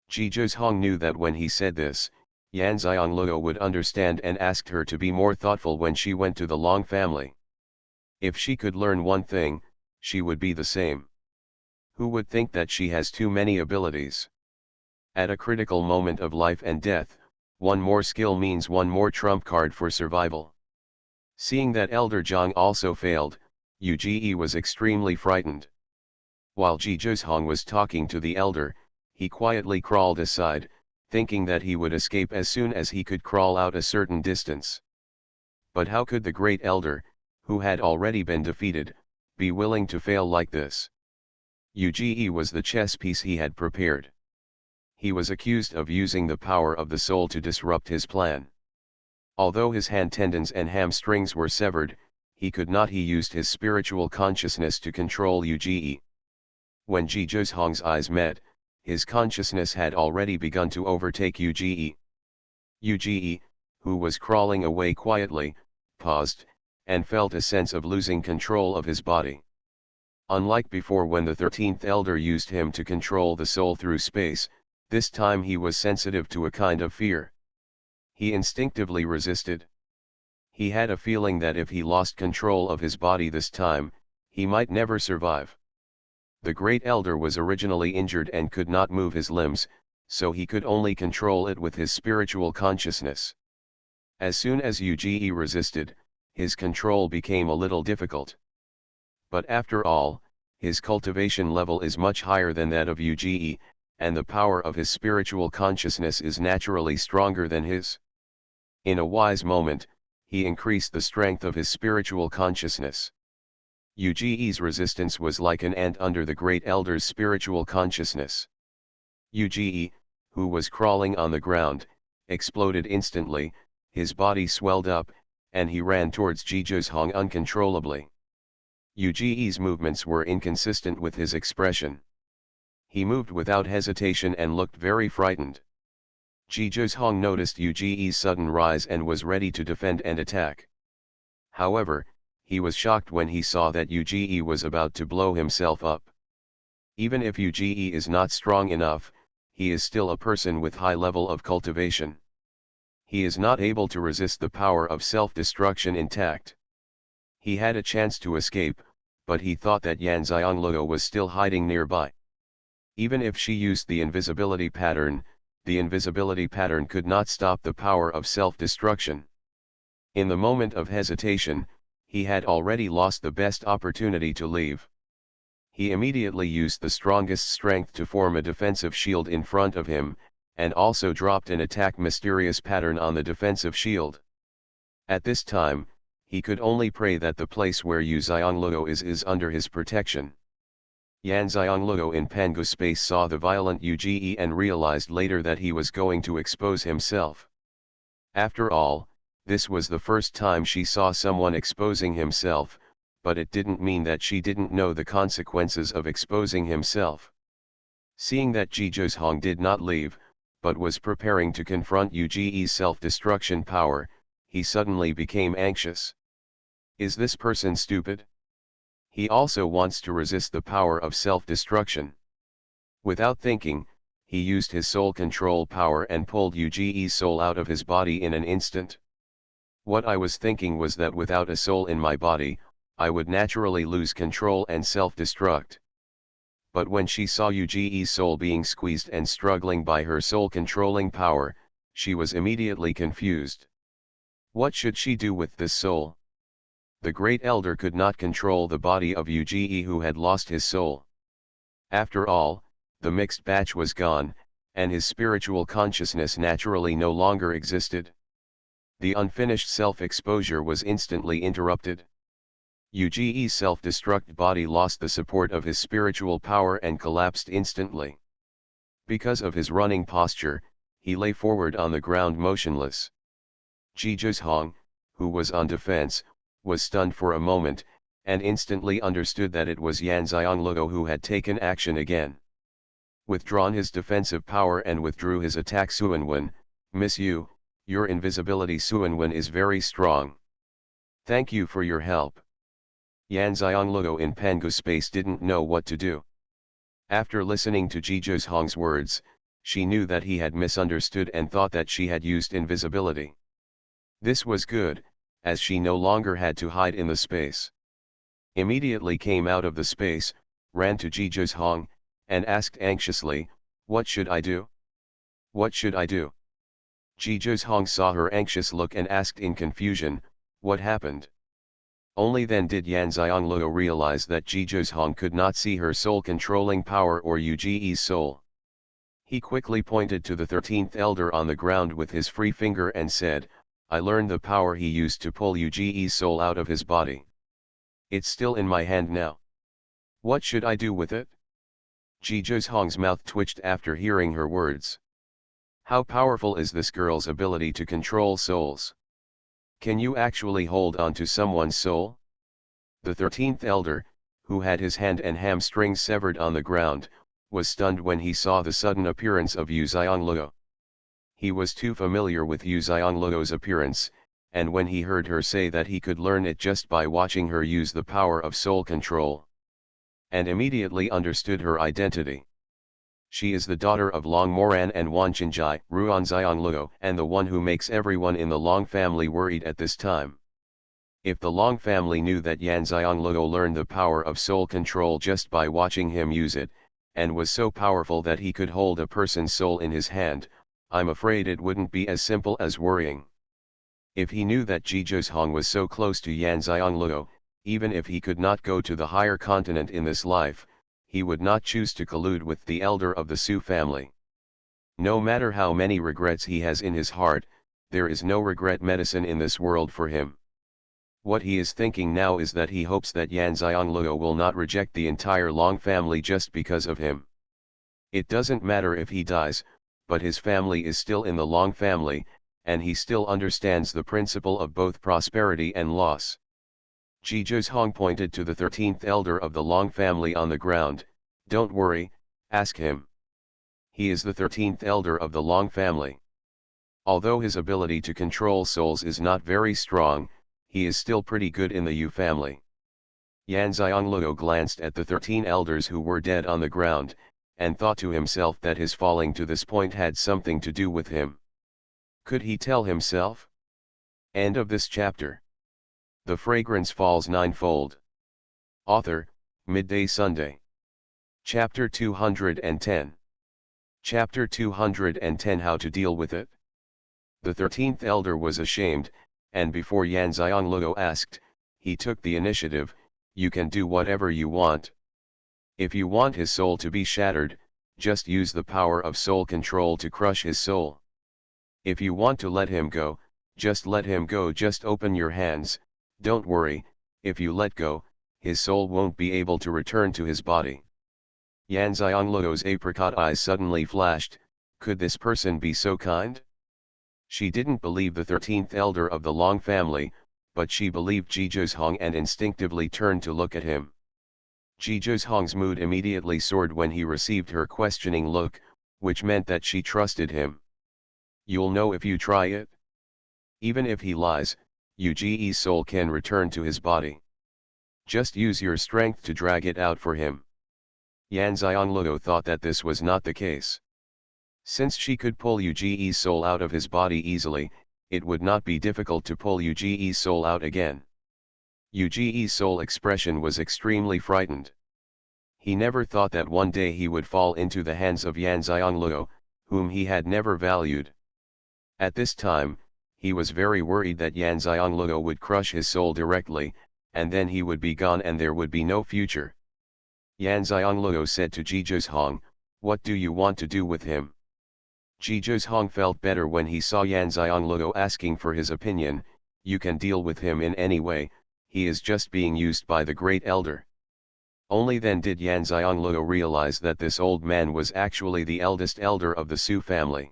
Speaker 1: Xuanhuan knew that when he said this, Xianxia would understand and asked her to be more thoughtful when she went to the Long family. If she could learn one thing, she would be the same. Who would think that she has too many abilities? At a critical moment of life and death, one more skill means one more trump card for survival. Seeing that Elder Zhang also failed, Yu was extremely frightened. While Xuanhuan was talking to the elder, he quietly crawled aside, thinking that he would escape as soon as he could crawl out a certain distance. But how could the great elder, who had already been defeated, be willing to fail like this? Yu was the chess piece he had prepared. He was accused of using the power of the soul to disrupt his plan. Although his hand tendons and hamstrings were severed, he used his spiritual consciousness to control Yu. When Xuanhuan's eyes met, his consciousness had already begun to overtake Yu. Yu, who was crawling away quietly, paused, and felt a sense of losing control of his body. Unlike before when the 13th elder used him to control the soul through space, this time he was sensitive to a kind of fear. He instinctively resisted. He had a feeling that if he lost control of his body this time, he might never survive. The great elder was originally injured and could not move his limbs, so he could only control it with his spiritual consciousness. As soon as Yu resisted, his control became a little difficult. But after all, his cultivation level is much higher than that of Yu, and the power of his spiritual consciousness is naturally stronger than his. In a wise moment, he increased the strength of his spiritual consciousness. Yu's resistance was like an ant under the great elder's spiritual consciousness. Yu, who was crawling on the ground, exploded instantly, his body swelled up, and he ran towards Xuanhuan uncontrollably. Yu's movements were inconsistent with his expression. He moved without hesitation and looked very frightened. Xuanhuan noticed Yu's sudden rise and was ready to defend and attack. However, he was shocked when he saw that Yu was about to blow himself up. Even if Yu is not strong enough, he is still a person with high level of cultivation. He is not able to resist the power of self-destruction intact. He had a chance to escape, but he thought that Yan Xianglou was still hiding nearby. Even if she used the invisibility pattern could not stop the power of self-destruction. In the moment of hesitation, he had already lost the best opportunity to leave. He immediately used the strongest strength to form a defensive shield in front of him, and also dropped an attack mysterious pattern on the defensive shield. At this time, he could only pray that the place where Yu Xianglou is under his protection. Yan Xianglou in Pangu space saw the violent Uge and realized later that he was going to expose himself. After all, this was the first time she saw someone exposing himself, but it didn't mean that she didn't know the consequences of exposing himself. Seeing that Ji Zhong did not leave, but was preparing to confront Uge's self-destruction power, he suddenly became anxious. Is this person stupid? He also wants to resist the power of self-destruction. Without thinking, he used his soul control power and pulled Uge's soul out of his body in an instant. What I was thinking was that without a soul in my body, I would naturally lose control and self-destruct. But when she saw Uge's soul being squeezed and struggling by her soul-controlling power, she was immediately confused. What should she do with this soul? The Great Elder could not control the body of Uge who had lost his soul. After all, the mixed batch was gone, and his spiritual consciousness naturally no longer existed. The unfinished self-exposure was instantly interrupted. Uge's self-destruct body lost the support of his spiritual power and collapsed instantly. Because of his running posture, he lay forward on the ground motionless. Ji Zhong, who was on defense, was stunned for a moment, and instantly understood that it was Yan Xianglou who had taken action again. Withdrawn his defensive power and withdrew his attack. Xuanhuan, Miss Yu, your invisibility Xuanhuan is very strong. Thank you for your help. Yan Xianglou in Pangu space didn't know what to do. After listening to Ji Zhong's words, she knew that he had misunderstood and thought that she had used invisibility. This was good, as she no longer had to hide in the space. Immediately came out of the space, ran to Ji Zhong, and asked anxiously, "What should I do? What should I do?" Ji Zhong saw her anxious look and asked in confusion, "What happened?" Only then did Yan Xianglou realize that Ji Zhong could not see her soul-controlling power or Uge's soul. He quickly pointed to the 13th elder on the ground with his free finger and said, "I learned the power he used to pull Uge's soul out of his body. It's still in my hand now. What should I do with it?" Ji Zhong's mouth twitched after hearing her words. How powerful is this girl's ability to control souls? Can you actually hold on to someone's soul? The 13th elder, who had his hand and hamstrings severed on the ground, was stunned when he saw the sudden appearance of Yu Xianglou. He was too familiar with Yu Xianglou's appearance, and when he heard her say that he could learn it just by watching her use the power of soul control, and immediately understood her identity. She is the daughter of Long Moran and Wan Chenjai, Ruan Xianglou, and the one who makes everyone in the Long family worried at this time. If the Long family knew that Yan Xianglou learned the power of soul control just by watching him use it, and was so powerful that he could hold a person's soul in his hand, I'm afraid it wouldn't be as simple as worrying. If he knew that Ji Zhong was so close to Yan Xianglou, even if he could not go to the higher continent in this life, he would not choose to collude with the elder of the Su family. No matter how many regrets he has in his heart, there is no regret medicine in this world for him. What he is thinking now is that he hopes that Yan Xianglou will not reject the entire Long family just because of him. It doesn't matter if he dies, but his family is still in the Long family, and he still understands the principle of both prosperity and loss. Ji Zhong pointed to the 13th elder of the Long family on the ground. Don't worry, ask him. He is the 13th elder of the Long family. Although his ability to control souls is not very strong, he is still pretty good in the Yu family. Yan Xianglou glanced at the 13 elders who were dead on the ground, and thought to himself that his falling to this point had something to do with him. Could he tell himself? End of this chapter. The fragrance falls ninefold. Author, Midday Sunday. Chapter 210. Chapter 210 How to Deal with It. The 13th elder was ashamed, and before Yanxiangluo asked, he took the initiative. You can do whatever you want. If you want his soul to be shattered, just use the power of soul control to crush his soul. If you want to let him go, just let him go. Just open your hands. Don't worry, if you let go, his soul won't be able to return to his body. Yanxiangluo's apricot eyes suddenly flashed. Could this person be so kind? She didn't believe the 13th elder of the Long family, but she believed Jizhozhong and instinctively turned to look at him. Jizhozhong's mood immediately soared when he received her questioning look, which meant that she trusted him. You'll know if you try it. Even if he lies, Yuji's soul can return to his body. Just use your strength to drag it out for him. Yanxiangluo thought that this was not the case. Since she could pull Yuji's soul out of his body easily, it would not be difficult to pull Yuji's soul out again. Yuji's soul expression was extremely frightened. He never thought that one day he would fall into the hands of Yanxiangluo, whom he had never valued. At this time, he was very worried that Yanxiangluo would crush his soul directly, and then he would be gone and there would be no future. Yanxiangluo said to Jizhozhong, "What do you want to do with him?" Jizhozhong felt better when he saw Yanxiangluo asking for his opinion. You can deal with him in any way, he is just being used by the great elder. Only then did Yanxiangluo realize that this old man was actually the eldest elder of the Su family.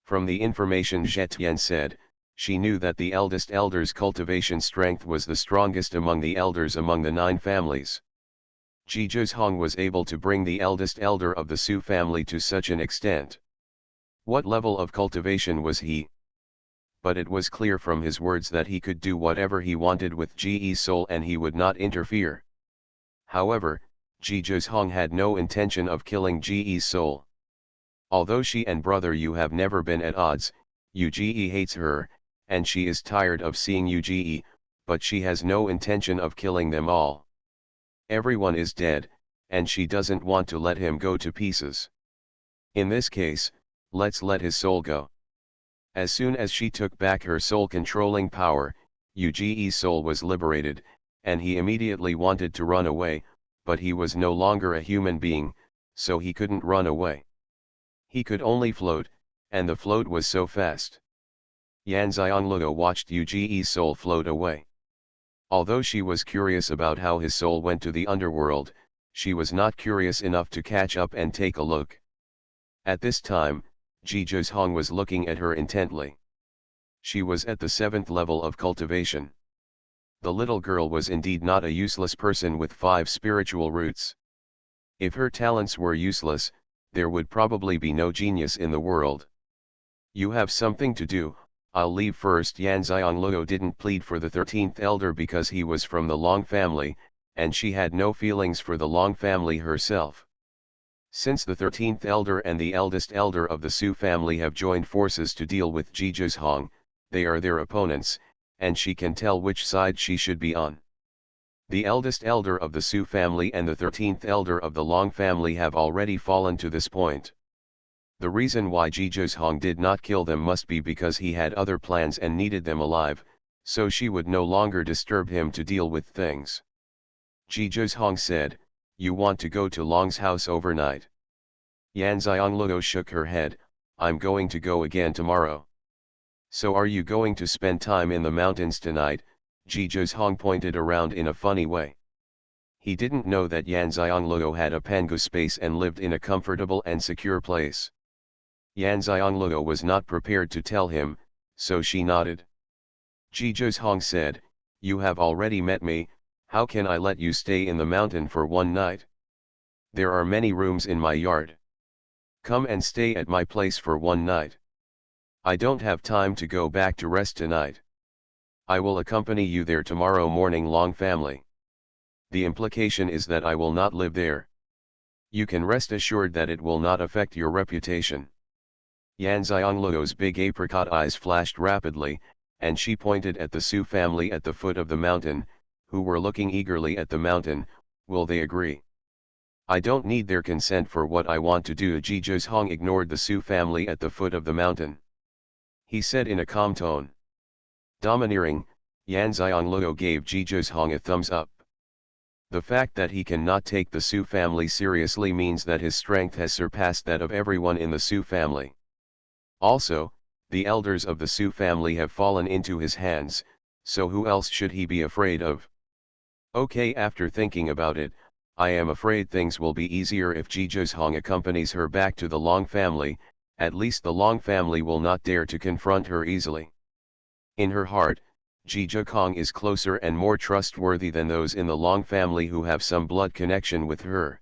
Speaker 1: From the information Zetian said, she knew that the eldest elder's cultivation strength was the strongest among the elders among the 9 families. Jizhozhong was able to bring the eldest elder of the Su family to such an extent. What level of cultivation was he? But it was clear from his words that he could do whatever he wanted with Ji's soul and he would not interfere. However, Jizhozhong had no intention of killing Ji's soul. Although she and brother Yu have never been at odds, Yuji hates her, and she is tired of seeing Yuji, but she has no intention of killing them all. Everyone is dead, and she doesn't want to let him go to pieces. In this case, let's let his soul go. As soon as she took back her soul-controlling power, Yuji's soul was liberated, and he immediately wanted to run away, but he was no longer a human being, so he couldn't run away. He could only float, and the float was so fast. Yanxiangluo watched Yuji's soul float away. Although she was curious about how his soul went to the underworld, she was not curious enough to catch up and take a look. At this time, Jizhozhong was looking at her intently. She was at the 7th level of cultivation. The little girl was indeed not a useless person with 5 spiritual roots. If her talents were useless, there would probably be no genius in the world. You have something to do, I'll leave first. Yanxiangluo didn't plead for the 13th elder because he was from the Long family, and she had no feelings for the Long family herself. Since the 13th elder and the eldest elder of the Su family have joined forces to deal with Jizhozhong, they are their opponents, and she can tell which side she should be on. The eldest elder of the Su family and the 13th elder of the Long family have already fallen to this point. The reason why Jizhozhong did not kill them must be because he had other plans and needed them alive, so she would no longer disturb him to deal with things. Jizhozhong said, "You want to go to Long's house overnight?" Yanxiangluo shook her head, "I'm going to go again tomorrow." "So are you going to spend time in the mountains tonight?" Jizhozhong pointed around in a funny way. He didn't know that Yanxiangluo had a pangu space and lived in a comfortable and secure place. Yanxiangluo was not prepared to tell him, so she nodded. Jizhozhong said, "You have already met me, how can I let you stay in the mountain for one night? There are many rooms in my yard. Come and stay at my place for one night. I don't have time to go back to rest tonight. I will accompany you there tomorrow morning." Long family. The implication is that I will not live there. You can rest assured that it will not affect your reputation. Yanxiangluo's big apricot eyes flashed rapidly, and she pointed at the Su family at the foot of the mountain. who were looking eagerly at the mountain, will they agree? I don't need their consent for what I want to do. Xuanhuan ignored the Su family at the foot of the mountain. He said in a calm tone. Domineering, Yanxiangluo gave Xuanhuan a thumbs up. The fact that he cannot take the Su family seriously means that his strength has surpassed that of everyone in the Su family. Also, the elders of the Su family have fallen into his hands, so who else should he be afraid of? Okay, after thinking about it, I am afraid things will be easier if Xuanhuan accompanies her back to the Long family. At least the Long family will not dare to confront her easily. In her heart, Xuanhuan is closer and more trustworthy than those in the Long family who have some blood connection with her.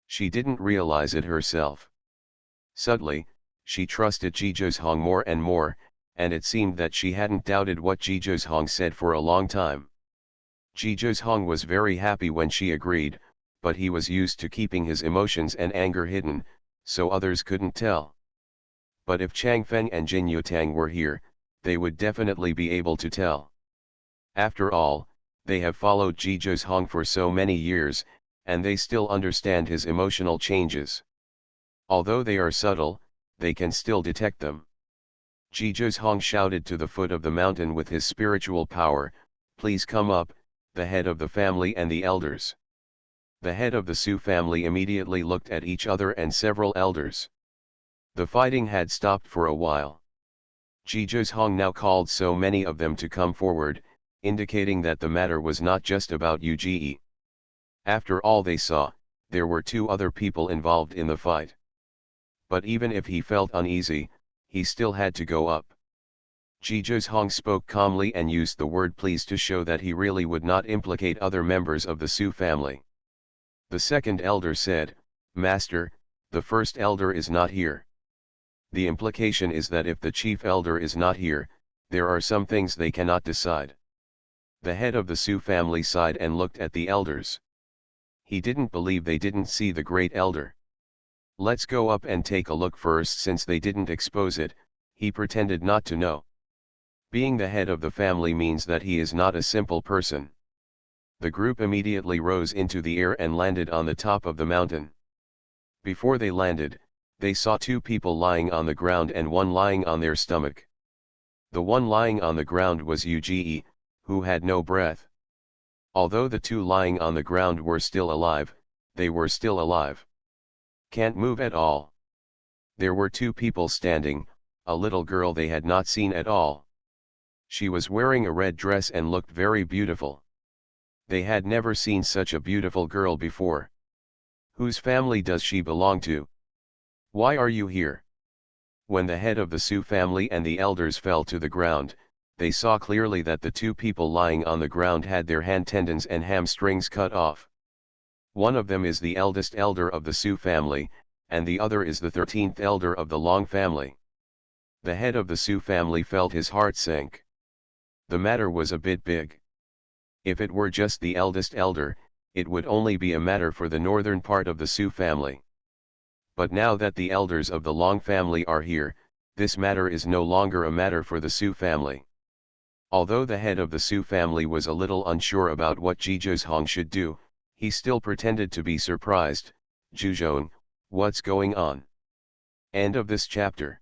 Speaker 1: She didn't realize it herself. Subtly, she trusted Xuanhuan more and more, and it seemed that she hadn't doubted what Xuanhuan said for a long time. Xuanhuan was very happy when she agreed, but he was used to keeping his emotions and anger hidden, so others couldn't tell. But if Changfeng and Jin Yutang were here, they would definitely be able to tell. After all, they have followed Xuanhuan for so many years, and they still understand his emotional changes. Although they are subtle, they can still detect them. Xuanhuan shouted to the foot of the mountain with his spiritual power, "Please come up, the head of the family and the elders." The head of the Su family immediately looked at each other and several elders. The fighting had stopped for a while. Xuanhuan now called so many of them to come forward, indicating that the matter was not just about Uge. After all they saw, there were two other people involved in the fight. But even if he felt uneasy, he still had to go up. Xuanhuan spoke calmly and used the word please to show that he really would not implicate other members of the Su family. The second elder said, "Master, the first elder is not here." The implication is that if the chief elder is not here, there are some things they cannot decide. The head of the Su family sighed and looked at the elders. He didn't believe they didn't see the great elder. "Let's go up and take a look first." Since they didn't expose it, he pretended not to know. Being the head of the family means that he is not a simple person. The group immediately rose into the air and landed on the top of the mountain. Before they landed, they saw two people lying on the ground and one lying on their stomach. The one lying on the ground was Uge, who had no breath. Although the two lying on the ground were still alive, they were still alive. Can't move at all. There were two people standing, a little girl they had not seen at all. She was wearing a red dress and looked very beautiful. They had never seen such a beautiful girl before. Whose family does she belong to? Why are you here? When the head of the Su family and the elders fell to the ground, they saw clearly that the two people lying on the ground had their hand tendons and hamstrings cut off. One of them is the eldest elder of the Su family, and the other is the 13th elder of the Long family. The head of the Su family felt his heart sink. The matter was a bit big. If it were just the eldest elder, it would only be a matter for the northern part of the Su family. But now that the elders of the Long family are here, this matter is no longer a matter for the Su family. Although the head of the Su family was a little unsure about what Xuanhuan should do, he still pretended to be surprised. "Xuanhuan, what's going on?" End of this chapter.